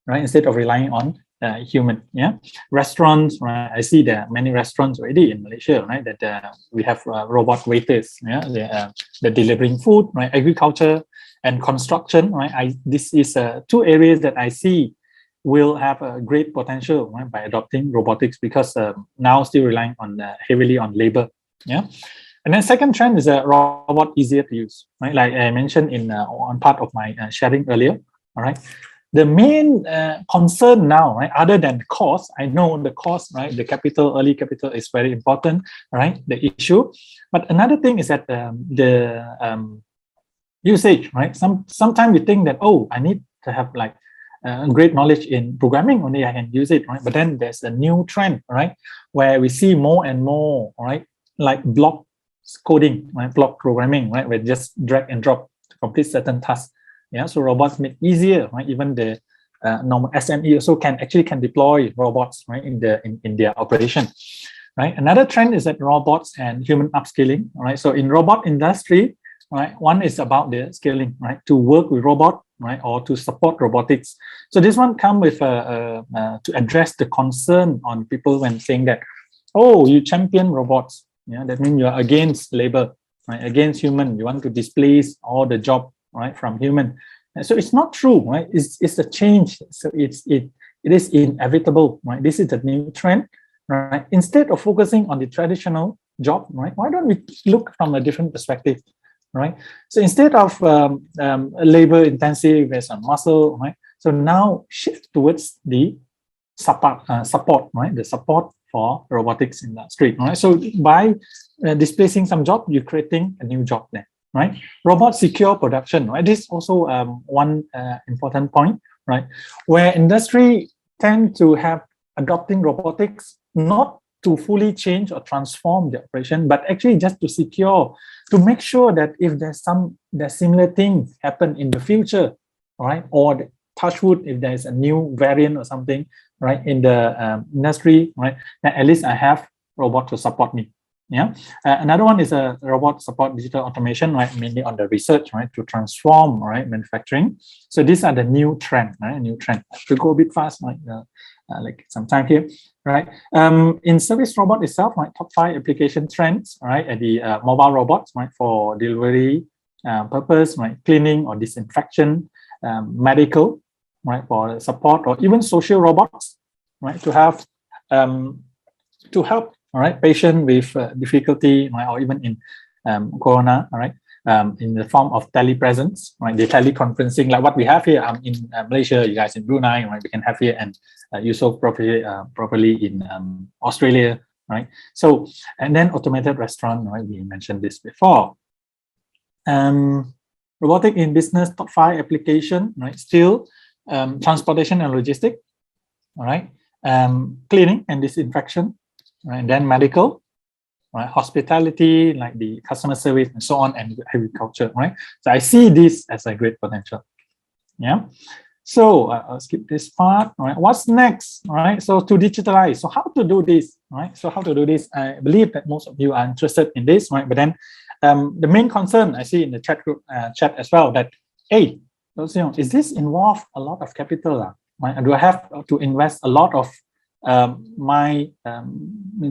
right, instead of relying on human, yeah. Restaurants, right, I see there are many restaurants already in Malaysia, right, that we have robot waiters, yeah, they're delivering food, right. Agriculture and construction, right, this is 2 areas that I see will have a great potential, right, by adopting robotics, because now still relying on heavily on labor, yeah. And then second trend is a robot easier to use, right? Like I mentioned in on part of my sharing earlier, all right? The main concern now, right, other than the cost, I know the cost, right, the capital, early capital is very important, right, the issue. But another thing is that the usage, right? Sometimes we think that, oh, I need to have like great knowledge in programming, only I can use it, right? But then there's a new trend, right, where we see more and more, right, like block coding, right, block programming, right, where just drag and drop to complete certain tasks. Yeah, so robots make easier, right? Even the normal SME also can deploy robots, right, in their operation, right? Another trend is that robots and human upskilling, right? So in robot industry, right, one is about the scaling, right, to work with robot, right, or to support robotics. So this one come with to address the concern on people when saying that, oh, you champion robots. Yeah, that means you are against labor, right? Against human. You want to displace all the job, right, from human. And so it's not true, right? It's a change. So it is inevitable, right? This is the new trend, right? Instead of focusing on the traditional job, right? Why don't we look from a different perspective, right? So instead of labor intensive based on muscle, right? So now shift towards the support, right? The support for robotics industry, right? So by displacing some job, you're creating a new job there, right? Robot secure production, right? This is also one important point, right? Where industry tend to have adopting robotics not to fully change or transform the operation, but actually just to secure, to make sure that if there's similar things happen in the future, right? Or touch wood, if there's a new variant or something, right, in the industry, right, then at least I have robot to support me. Yeah. Another one is a robot support digital automation, right? Mainly on the research, right, to transform, right, manufacturing. So these are the new trend, right? New trend. To go a bit fast, like some time here, right? In service robot itself, right, top 5 application trends, right? At the mobile robots, right, for delivery purpose, right, cleaning or disinfection, medical, right, for support, or even social robots, right, to have to help, all right, patient with difficulty, right, or even in corona, all right, in the form of telepresence, right, the teleconferencing, like what we have here in Malaysia, you guys in Brunei, right, we can have here, and Yusuf properly in Australia, right. So, and then automated restaurant, right, we mentioned this before. Robotic in business, top 5 application, right, still transportation and logistics, all right, cleaning and disinfection, right, and then medical, right, hospitality, like the customer service and so on, and agriculture, right. So I see this as a great potential. Yeah. So I'll skip this part. Right. What's next? Right. So to digitalize. So how to do this? Right. So how to do this? I believe that most of you are interested in this, right? But then the main concern I see in the chat group chat as well, that hey, is this involve a lot of capital? Right? Do I have to invest a lot of my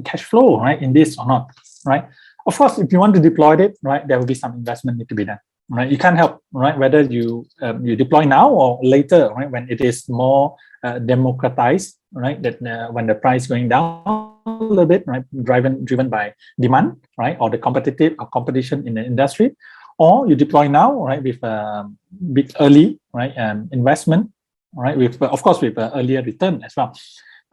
cash flow, right, in this or not, right? Of course, if you want to deploy it, right, there will be some investment need to be done, right? You can't help, right, whether you you deploy now or later, right, when it is more democratized, right, that when the price going down a little bit, right, driven by demand, right, or the competition in the industry, or you deploy now, right, with big early, right, investment, right, with of course with earlier return as well.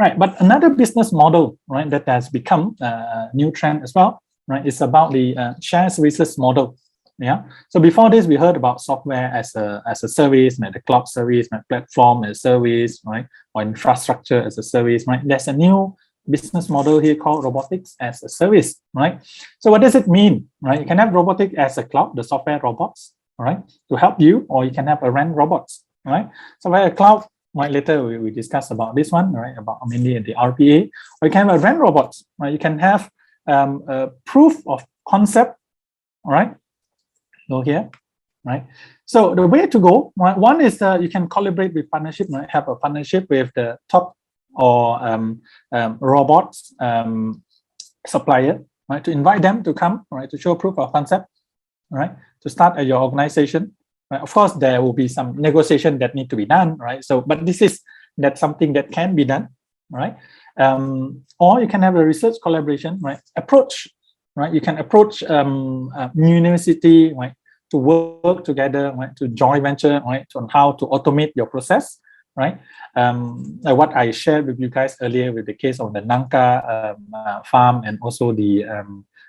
Right, but another business model, right, that has become a new trend as well, right, is about the shared services model. Yeah. So before this, we heard about software as a service, like the cloud service, like platform as a service, right, or infrastructure as a service, right. There's a new business model here called robotics as a service, right. So what does it mean, right? You can have robotic as a cloud, the software robots, right, to help you, or you can have a rent robots, right. So where a cloud, right, later we discuss about this one, right, about mainly the RPA, or you can have a rent robots, right, you can have a proof of concept, right, go here, right. So the way to go, right, one is you can collaborate with partnership, right, have a partnership with the top or robots supplier, right, to invite them to come, right, to show proof of concept, right, to start at your organization. Right. Of course, there will be some negotiation that need to be done, right? So, but that's something that can be done, right? Or you can have a research collaboration, right? Approach, right? You can approach university, right, to work together, right, to joint venture, right, on how to automate your process, right? What I shared with you guys earlier with the case of the Nangka farm and also the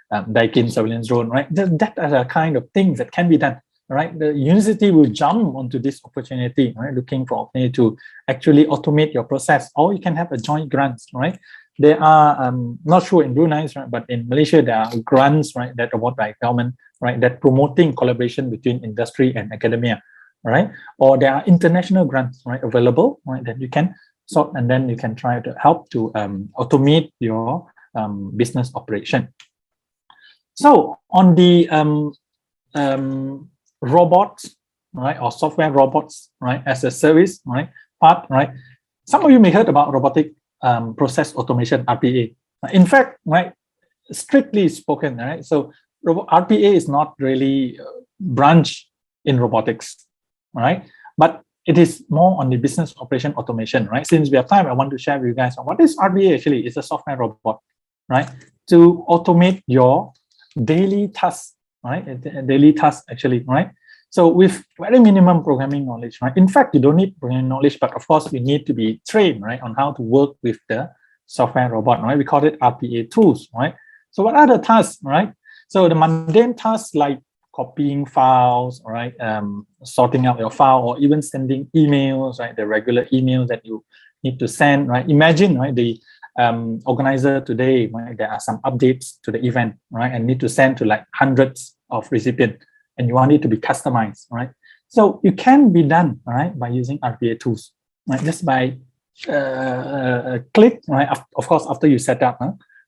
Daikin surveillance drone, right? That are the kind of things that can be done. Right, the university will jump onto this opportunity, right, looking for opportunity to actually automate your process, or you can have a joint grants, right. There are not sure in Brunei, right, but in Malaysia there are grants, right, that awarded by government, right, that promoting collaboration between industry and academia, right, or there are international grants, right, available, right, that you can sort, and then you can try to help to automate your business operation. So on the robots, right, or software robots, right, as a service, right, part, right. Some of you may heard about robotic process automation, RPA. In fact, right, strictly spoken, right, so RPA is not really branch in robotics, right, but it is more on the business operation automation, right. Since we have time, I want to share with you guys what is RPA actually. It's a software robot, right, to automate your daily tasks, right, daily tasks actually, right. So with very minimum programming knowledge, right. In fact, you don't need programming knowledge, but of course you need to be trained, right, on how to work with the software robot, right. We call it RPA tools, right. So what are the tasks, right? So the mundane tasks like copying files, right, sorting out your file, or even sending emails, right, the regular emails that you need to send, right. Imagine, right, the organizer today, right, there are some updates to the event, right, and need to send to like hundreds of recipients, and you want it to be customized, right? So it can be done, right, by using RPA tools, right, just by click, right, of course, after you set up,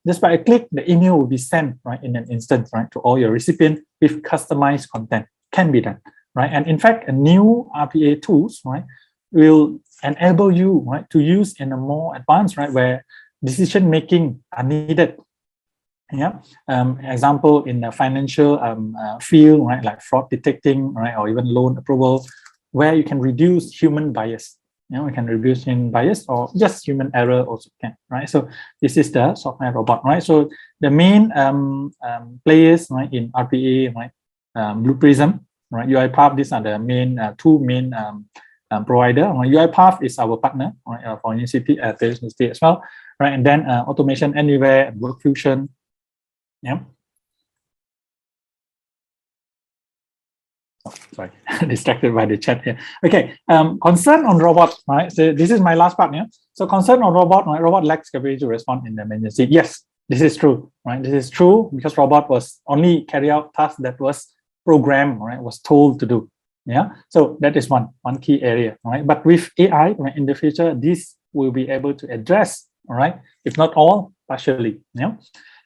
just by a click, the email will be sent, right, in an instant, right, to all your recipients with customized content. Can be done, right? And in fact, a new RPA tools, right, will enable you, right, to use in a more advanced, right, where decision making are needed. Yeah, example in the financial field, right, like fraud detecting, right, or even loan approval, where you can reduce human bias. You know, we can reduce human bias or just human error also can, right? So this is the software robot, right? So the main players, right, in RPA, right, Blue Prism, right, UiPath. These are the main two main provider. UiPath is our partner, right, for university as well, right? And then Automation Anywhere and WorkFusion. Yeah. Oh, sorry, distracted by the chat here. Okay, concern on robot, right? So this is my last part, yeah. So concern on robot, right? Robot lacks capability to respond in the emergency. Yes, this is true, right? This is true because robot was only carry out tasks that was programmed, right? Was told to do. Yeah. So that is one key area, right? But with AI, right, in the future, this will be able to address, all right, if not all, partially. Yeah.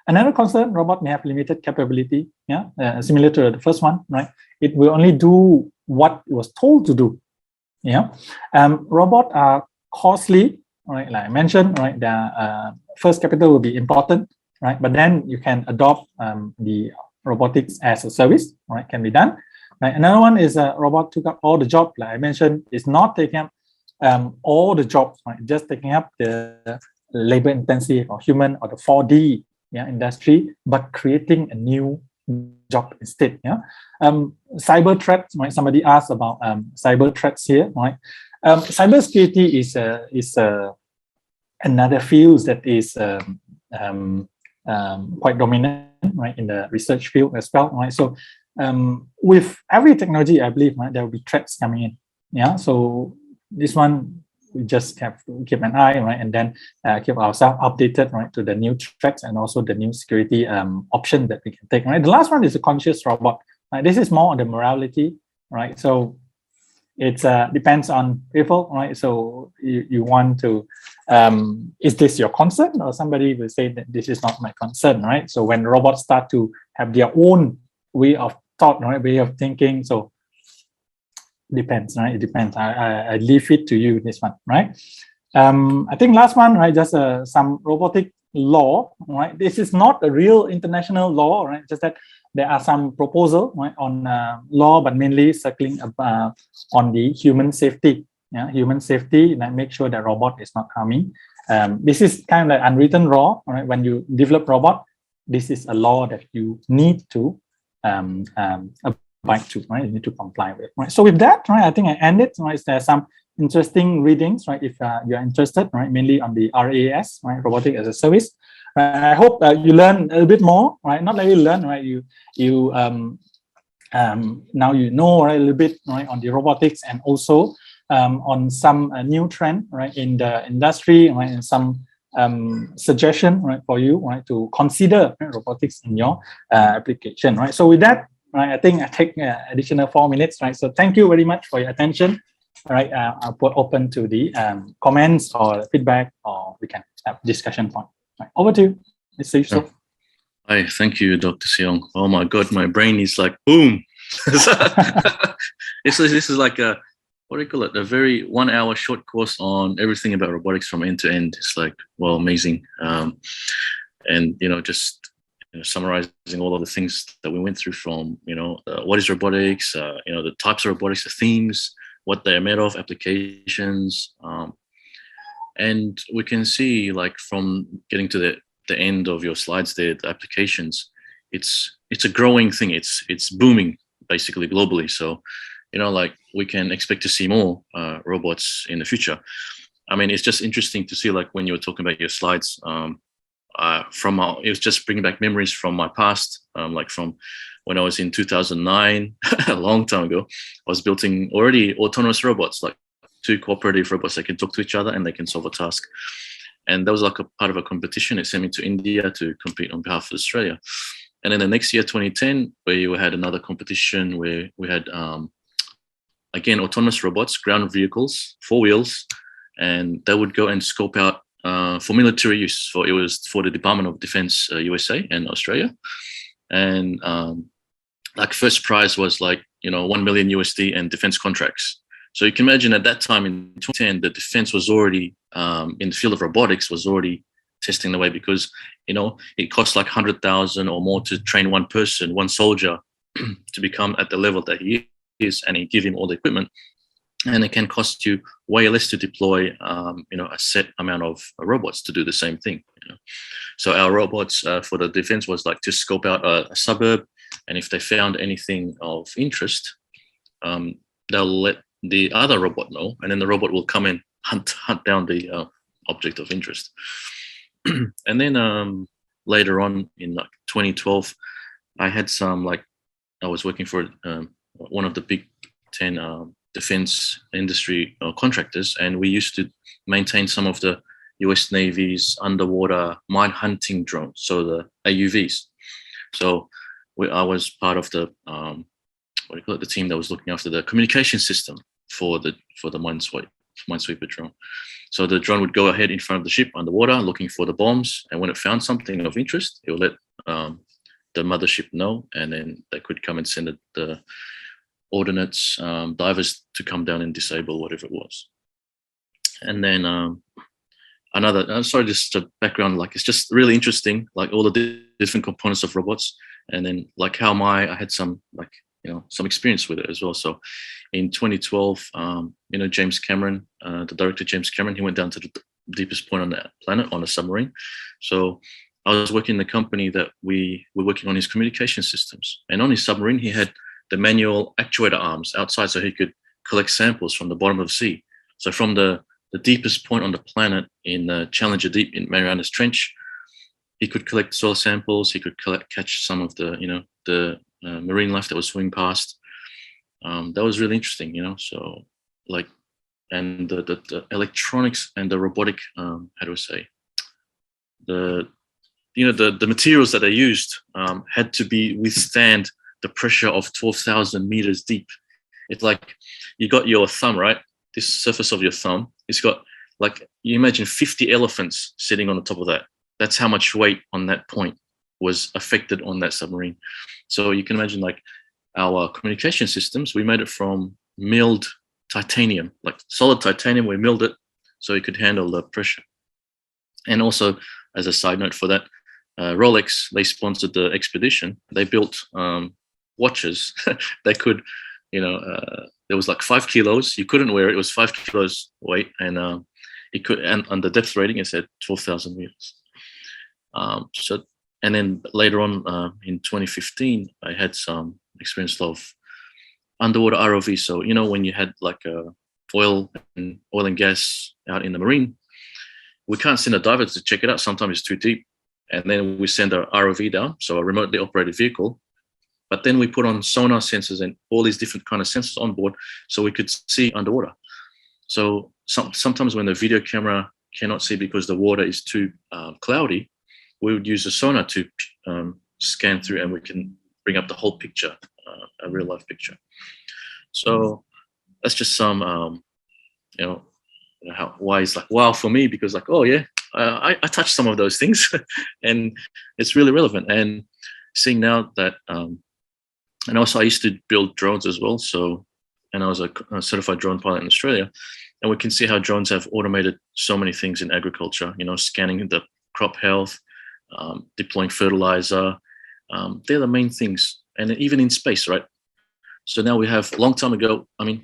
Another concern, robot may have limited capability, yeah, similar to the first one, right? It will only do what it was told to do, yeah. Robots are costly, right? Like I mentioned, right? The first capital will be important, right? But then you can adopt the robotics as a service, right? Can be done, right? Another one is a robot took up all the job, like I mentioned, is not taking up all the jobs, right? Just taking up the labor intensive or human or the 4D, yeah, industry, but creating a new job instead. Yeah, cyber threats. Right? Somebody asked about cyber threats here. Right, cyber security is another field that is quite dominant, right, in the research field as well. Right, so with every technology, I believe, right, there will be threats coming in. Yeah, so this one, we just have to keep an eye, right, and then keep ourselves updated, right, to the new threats and also the new security option that we can take. Right, the last one is a conscious robot. Right? This is more on the morality, right? So it depends on people, right? So you want to, is this your concern, or somebody will say that this is not my concern, right? So when robots start to have their own way of thought, right, way of thinking, so depends, right? It depends. I leave it to you, this one, right? I think last one, right? Just some robotic law, right? This is not a real international law, right? Just that there are some proposal, right, on law, but mainly circling on the human safety. Yeah, human safety, and make sure that robot is not harming. This is kind of like unwritten law, right? When you develop robot, this is a law that you need to abide to, right? You need to comply with, right? So with that, right, I think I end it, right? There's some interesting readings, right? If you're interested, right, mainly on the RAS, right, Robotic as a Service. I hope you learn a little bit more, right? Not only learn, right? You now you know, right, a little bit, right, on the robotics and also on some new trend, right, in the industry, right, and some suggestion, right, for you, right, to consider, right, robotics in your application, right? So with that, right, I think I take additional 4 minutes, right? So thank you very much for your attention. All right, I'll put open to the comments or feedback, or we can have discussion point. Right, over to you, Mr. Yusuf. Hi, thank you, Dr. Se Yong. Oh my God, my brain is like boom. This is like a, what do you call it? A very 1 hour short course on everything about robotics from end to end. It's like, well, amazing. And just summarizing all of the things that we went through from what is robotics, the types of robotics, the themes, what they're made of, applications, and we can see, like, from getting to the end of your slides there, the applications, it's a growing thing. It's booming basically globally. So like, we can expect to see more robots in the future. I mean, it's just interesting to see, like, when you were talking about your slides, it was just bringing back memories from my past, like from when I was in 2009, a long time ago. I was building already autonomous robots, like 2 cooperative robots that can talk to each other and they can solve a task. And that was like a part of a competition. It sent me to India to compete on behalf of Australia. And then the next year, 2010, we had another competition where we had, again, autonomous robots, ground vehicles, 4 wheels, and they would go and scope out for military use. It was for the Department of Defense, USA and Australia. And like first prize was like, 1 million USD and defense contracts. So you can imagine at that time in 2010, the defense was already in the field of robotics was already testing the way, because it costs like 100,000 or more to train one person, one soldier, to become at the level that he is, and you give him all the equipment. And it can cost you way less to deploy, a set amount of robots to do the same thing. So our robots for the defense was like to scope out a suburb, and if they found anything of interest, they'll let the other robot know, and then the robot will come and hunt down the object of interest. And then later on in like 2012, I had I was working for one of the big 10 defense industry contractors, and we used to maintain some of the US Navy's underwater mine hunting drones, so the AUVs. So I was part of the the team that was looking after the communication system for the minesweeper drone. So the drone would go ahead in front of the ship underwater looking for the bombs, and when it found something of interest, it would let the mothership know, and then they could come and send the ordnance divers to come down and disable whatever it was. And then just a background, like it's just really interesting, like all the different components of robots, and then like how I had some some experience with it as well. So in 2012, James Cameron, the director James Cameron, he went down to the deepest point on the planet on a submarine. So I was working in the company that we were working on his communication systems, and on his submarine he had the manual actuator arms outside, so he could collect samples from the bottom of the sea. So from the deepest point on the planet in Challenger Deep in Marianas Trench, he could collect soil samples. He could catch some of the marine life that was swimming past. That was really interesting, So like, and the electronics and the robotic, the materials that they used had to withstand the pressure of 12,000 meters deep. It's like you got your thumb, right? This surface of your thumb, it's got like, you imagine 50 elephants sitting on the top of that. That's how much weight on that point was affected on that submarine. So you can imagine like our communication systems, we made it from milled titanium, like solid titanium, we milled it so it could handle the pressure. And also, as a side note for that, Rolex, they sponsored the expedition. They built watches. They could, there was like 5 kilos. You couldn't wear it. It was 5 kilos weight, and it could. And on the depth rating, it said 12,000 meters. And then later on in 2015, I had some experience of underwater ROV. So when you had like oil and gas out in the marine, we can't send a diver to check it out. Sometimes it's too deep. And then we send a ROV down, so a remotely operated vehicle. But then we put on sonar sensors and all these different kind of sensors on board, so we could see underwater. So sometimes when the video camera cannot see because the water is too cloudy, we would use a sonar to scan through, and we can bring up the whole picture, a real life picture. So that's just some, why it's like wow for me, because like, oh yeah, I touched some of those things and it's really relevant. And seeing now that, and also I used to build drones as well. So, and I was a certified drone pilot in Australia, and we can see how drones have automated so many things in agriculture, scanning the crop health, deploying fertilizer. They're the main things. And even in space, right? So now we have, a long time ago, we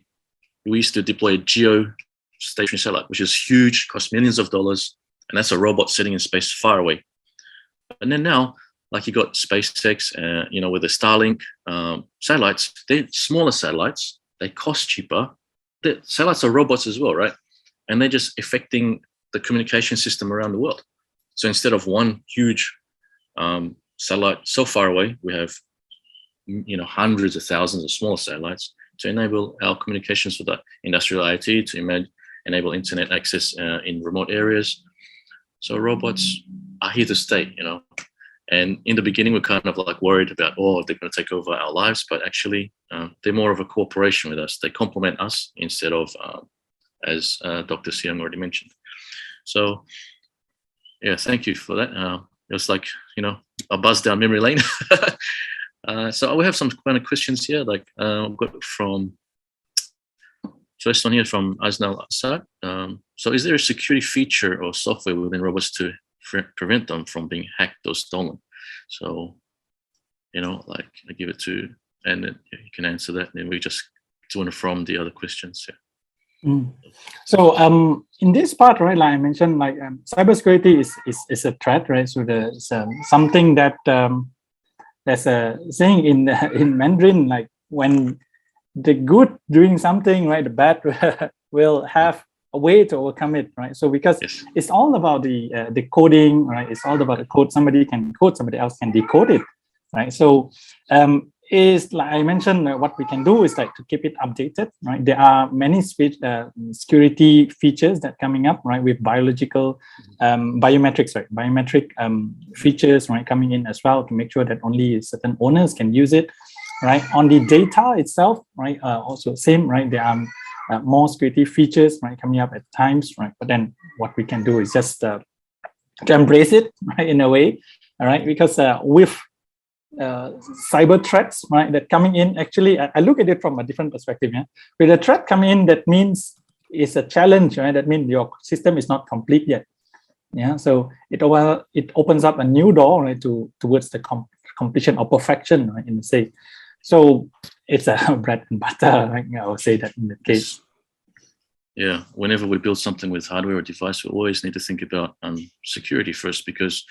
used to deploy a geostationary satellite, which is huge, costs millions of dollars. And that's a robot sitting in space far away. And then now, like you got SpaceX, with the Starlink satellites, they're smaller satellites, they cost cheaper. The satellites are robots as well, right? And they're just affecting the communication system around the world. So instead of one huge satellite so far away, we have hundreds of thousands of smaller satellites to enable our communications with the industrial IoT, to enable internet access in remote areas. So robots are here to stay, And in the beginning, we're kind of like worried about, they're going to take over our lives, but actually they're more of a cooperation with us. They complement us instead of, as Dr. Se Yong already mentioned. So Yeah, thank you for that. It was like, a buzz down memory lane. So we have some kind of questions here, like I've got from, first one here from Aznal Assad. So is there a security feature or software within robots to prevent them from being hacked or stolen? So, like I give it to, and then you can answer that, and then we just to and from the other questions. Yeah. So in this part, right, like I mentioned, like cybersecurity is a threat, right? So there's something that there's a saying in Mandarin, like when the good doing something, right, the bad will have a way to overcome it, right? So because it's all about the coding, right? It's all about the code. Somebody can code, somebody else can decode it, right? So is like I mentioned, what we can do is like to keep it updated, right? There are many security features that coming up, right, with biological biometrics, right? Biometric features, right, coming in as well to make sure that only certain owners can use it, right? On the data itself, right, also same, right? There are more security features, right, coming up at times, right? But then what we can do is just to embrace it, right, in a way, all right? Because with cyber threats, right, that coming in, actually I look at it from a different perspective. Yeah, with a threat coming in, that means it's a challenge, right? That means your system is not complete yet. Yeah, so it opens up a new door, right, towards the completion or perfection, right, in the say. So it's a bread and butter, right? I would say that in that case. Yeah, whenever we build something with hardware or device, we always need to think about security first, because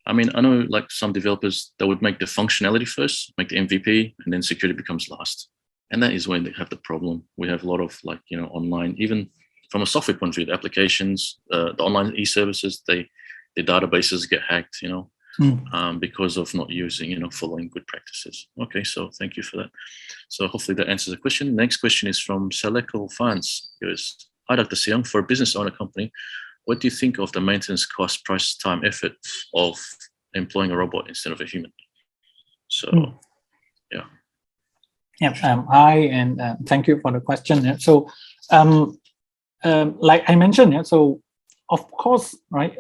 I mean, I know like some developers, they would make the functionality first, make the MVP, and then security becomes last. And that is when they have the problem. We have a lot of like, online, even from a software point of view, the applications, the online e-services, the databases get hacked, because of not using, following good practices. Okay, so thank you for that. So hopefully that answers the question. Next question is from Seleko Fans. It was, hi, Dr. Se Yong, for a business owner company, what do you think of the maintenance cost, price, time, effort of employing a robot instead of a human? So, yeah. Yeah, thank you for the question. Yeah. So, like I mentioned, yeah, so of course, right,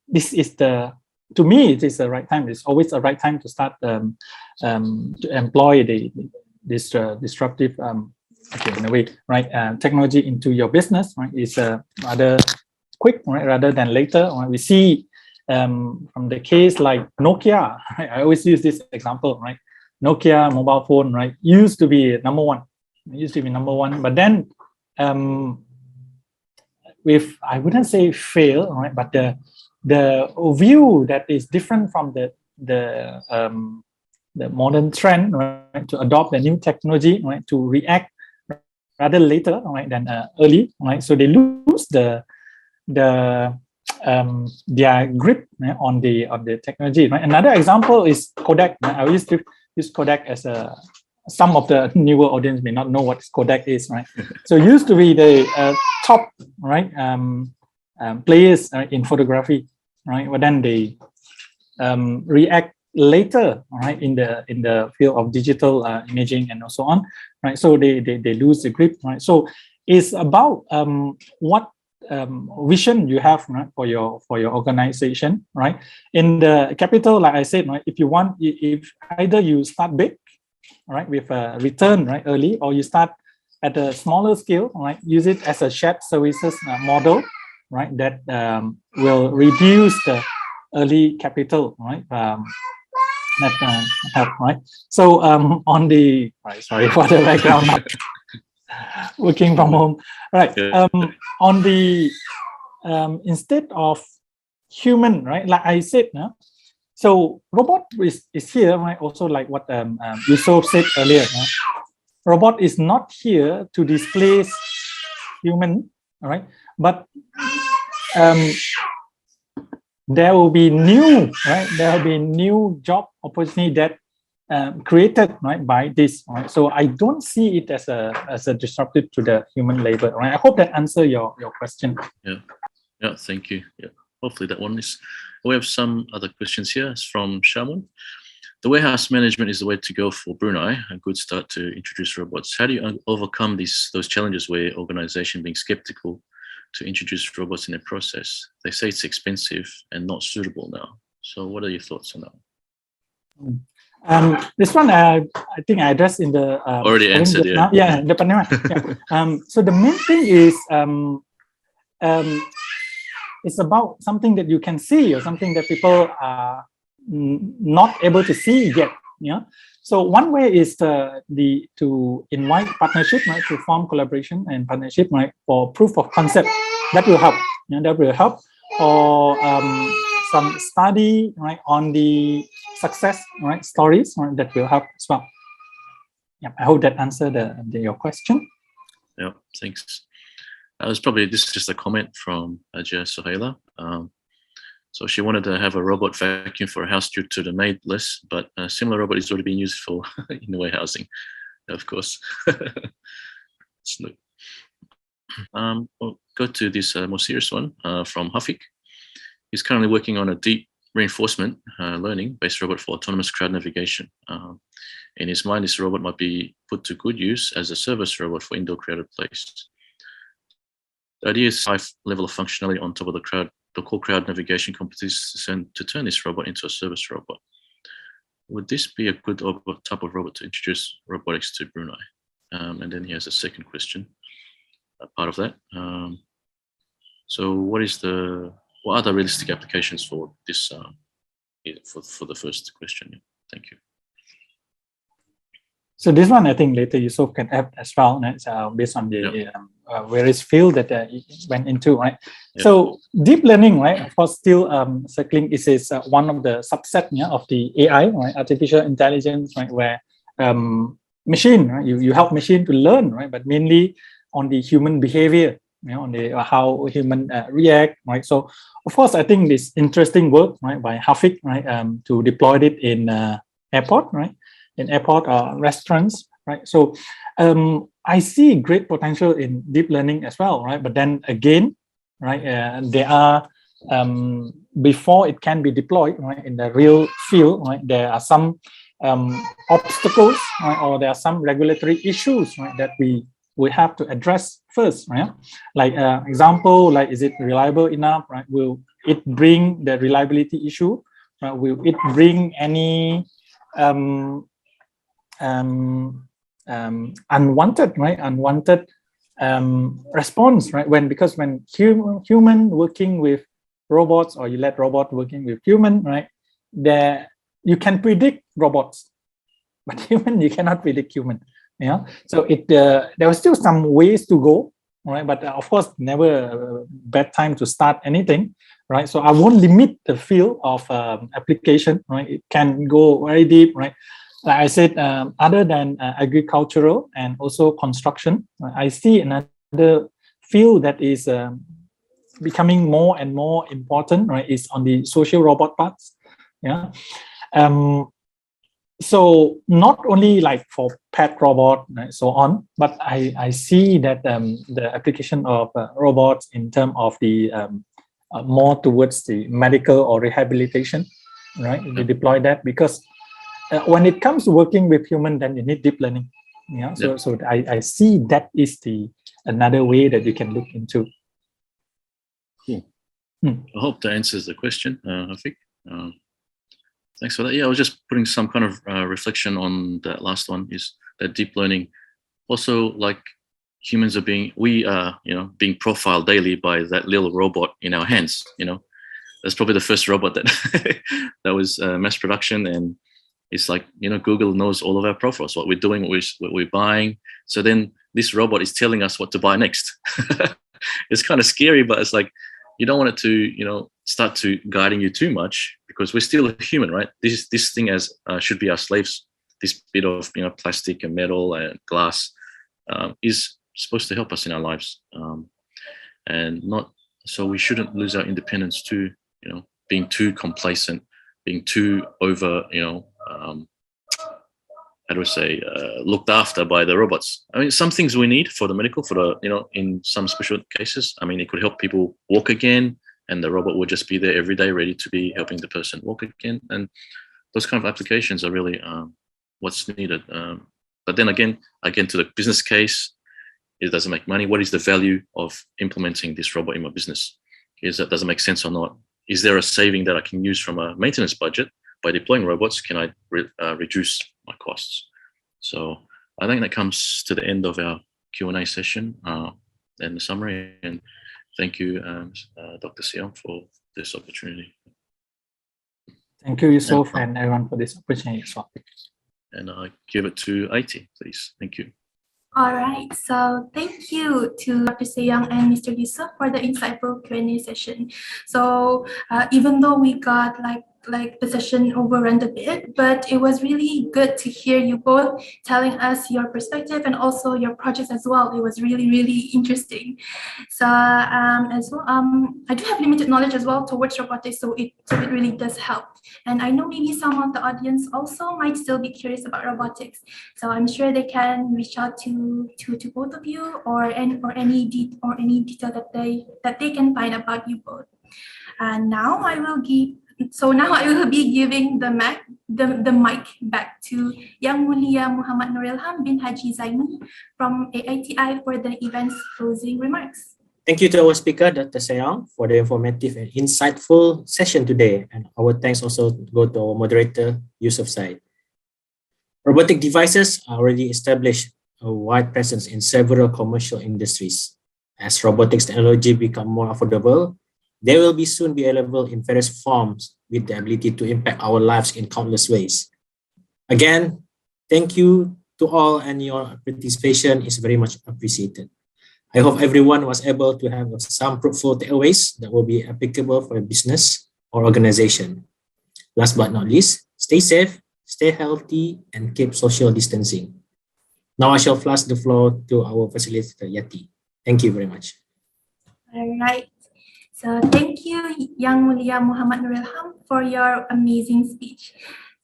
this is to me, it is the right time. It's always the right time to start to employ this disruptive, in a way, right, technology into your business, right, is rather quick, right, rather than later. Right? We see from the case like Nokia, right? I always use this example, right? Nokia mobile phone, right, used to be number one. It used to be number one, but then with, I wouldn't say fail, right, but the view that is different from the modern trend, right, to adopt the new technology, right, to react rather later, right, than early, right. So they lose their grip, right, on the technology, right. Another example is Kodak. Right? I used to use Kodak as some of the newer audience may not know what Kodak is, right. So it used to be the top, right, players in photography, right. But then they react later, right, in the field of digital imaging and so on, right. So they lose the grip, right. So it's about what vision you have, right, for your organization, right. In the capital, like I said, right, if either you start big, right, with a return, right, early, or you start at a smaller scale, right, use it as a shared services model, right, that will reduce the early capital, right, that help, right. So on the, right, sorry for the background, working from home, right. On the instead of human, right, like I said, no? So robot is here, right? Also, like what Yusuf said earlier, right? Robot is not here to displace human, all right? But there will be new, right? There will be new job opportunity that created, right, by this, right? So I don't see it as a disruptive to the human labor, right? I hope that answers your question. Yeah, thank you. Yeah, hopefully that one is. We have some other questions here. It's from Shaman. The warehouse management is the way to go for Brunei. A good start to introduce robots. How do you overcome those challenges where organization being skeptical to introduce robots in a process. They say it's expensive and not suitable now. So what are your thoughts on that? This one, I think I addressed in the already answered. Yeah. Yeah, the pandemic. Yeah. So the main thing is it's about something that you can see or something that people are not able to see yet. Yeah. So one way is to invite partnership, right, to form collaboration and partnership, right, for proof of concept. That will help. Yeah, that will help. Or some study, right, on the success, right, stories, right, that will help as well. Yeah, I hope that answered your question. Yeah, thanks. This is just a comment from Ajay Suhaila. So she wanted to have a robot vacuum for a house due to the maid list, but a similar robot is already being used for in the warehousing, of course. We'll go to this more serious one from Hafik. He's currently working on a deep reinforcement learning-based robot for autonomous crowd navigation. In his mind, this robot might be put to good use as a service robot for indoor crowded place. The idea is high level of functionality on top of the core crowd navigation competencies to turn this robot into a service robot. Would this be a good type of robot to introduce robotics to Brunei? And then he has a second question, part of that. So what are the realistic applications for this, for the first question? Thank you. So this one, I think later Yusuf can add as well, right? Based on the various field that it went into, right? Yep. So deep learning, right? Of course, still circling is one of the subset of the AI, right? Artificial intelligence, right? Where machine, right? You help machine to learn, right? But mainly on the human behavior, on the how human react, right? So of course, I think this interesting work, right, by Hafik, right, to deploy it in airport, right? In airport or restaurants, right? So I see great potential in deep learning as well, right? But then again, right, there are before it can be deployed, right, in the real field, right, there are some obstacles, right, or there are some regulatory issues, right, that we have to address first, right? Like example, like is it reliable enough, right? Will it bring the reliability issue? Will it bring any unwanted, right? Unwanted response, right? Because when human working with robots, or you let robot working with human, right? There you can predict robots, but human you cannot predict human. Yeah. So there were still some ways to go, right? But of course, never a bad time to start anything, right? So I won't limit the field of application, right? It can go very deep, right? Like I said, other than agricultural and also construction, I see another field that is becoming more and more important, right? Is on the social robot parts. Yeah. So not only like for pet robot, right, so on, but I see that the application of robots in terms of the more towards the medical or rehabilitation, right? They deploy that because when it comes to working with human, then you need deep learning. Yeah. So I see that is another way that you can look into. Cool. I hope that answers the question, Hafik. Thanks for that. Yeah, I was just putting some kind of reflection on that last one, is that deep learning. Also, like humans we are, being profiled daily by that little robot in our hands. That's probably the first robot that that was mass production, and it's like, Google knows all of our profiles, what we're doing, what we're buying. So then this robot is telling us what to buy next. It's kind of scary, but it's like, you don't want it to, start to guiding you too much, because we're still a human, right? This thing should be our slaves. This bit of, plastic and metal and glass is supposed to help us in our lives. So we shouldn't lose our independence too, being too complacent, being too over, looked after by the robots. I mean, some things we need for the medical, in some special cases. I mean, it could help people walk again, and the robot would just be there every day, ready to be helping the person walk again. And those kind of applications are really what's needed. But then again to the business case, Does it make money? What is the value of implementing this robot in my business? Does it make sense or not? Is there a saving that I can use from a maintenance budget by deploying robots? Can I reduce my costs? So I think that comes to the end of our Q&A session and the summary. And thank you, Dr. Se Yong, for this opportunity. Thank you, Yusuf, and everyone for this opportunity as well. And I give it to AITI, please. Thank you. All right, so thank you to Dr. Se Yong and Mr. Yusuf for the insightful Q&A session. So even though we got like the session overrun a bit, but it was really good to hear you both telling us your perspective and also your projects as well. It was really, really interesting. So as well, I do have limited knowledge as well towards robotics, so it really does help. And I know maybe some of the audience also might still be curious about robotics. So I'm sure they can reach out to both of you or any detail that they can find about you both. And now I will be giving the mic back to Yang Mulia Muhammad Nurulham bin Haji Zaini from AITI for the event's closing remarks. Thank you to our speaker, Dr. Se Yong, for the informative and insightful session today. And our thanks also go to our moderator, Yusuf Syaid. Robotic devices are already established a wide presence in several commercial industries. As robotics technology become more affordable, they will soon be available in various forms with the ability to impact our lives in countless ways. Again, thank you to all, and your participation is very much appreciated. I hope everyone was able to have some fruitful takeaways that will be applicable for a business or organization. Last but not least, stay safe, stay healthy, and keep social distancing. Now I shall pass the floor to our facilitator, Yati. Thank you very much. All right. So thank you, Yang Mulia Muhammad Nurulham, for your amazing speech.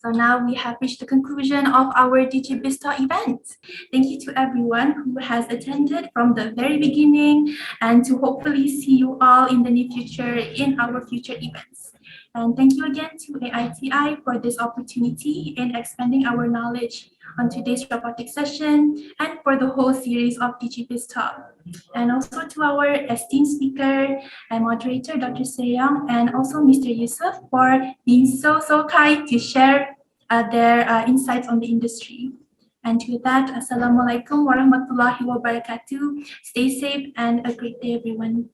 So now we have reached the conclusion of our DigiBiz Talk event. Thank you to everyone who has attended from the very beginning, and to hopefully see you all in the near future in our future events. And thank you again to AITI for this opportunity in expanding our knowledge on today's robotics session and for the whole series of DigiBiz Talk. And also to our esteemed speaker and moderator, Dr. Se Yong, and also Mr. Yusuf for being so kind to share their insights on the industry. And with that, Assalamualaikum warahmatullahi wabarakatuh. Stay safe and a great day, everyone.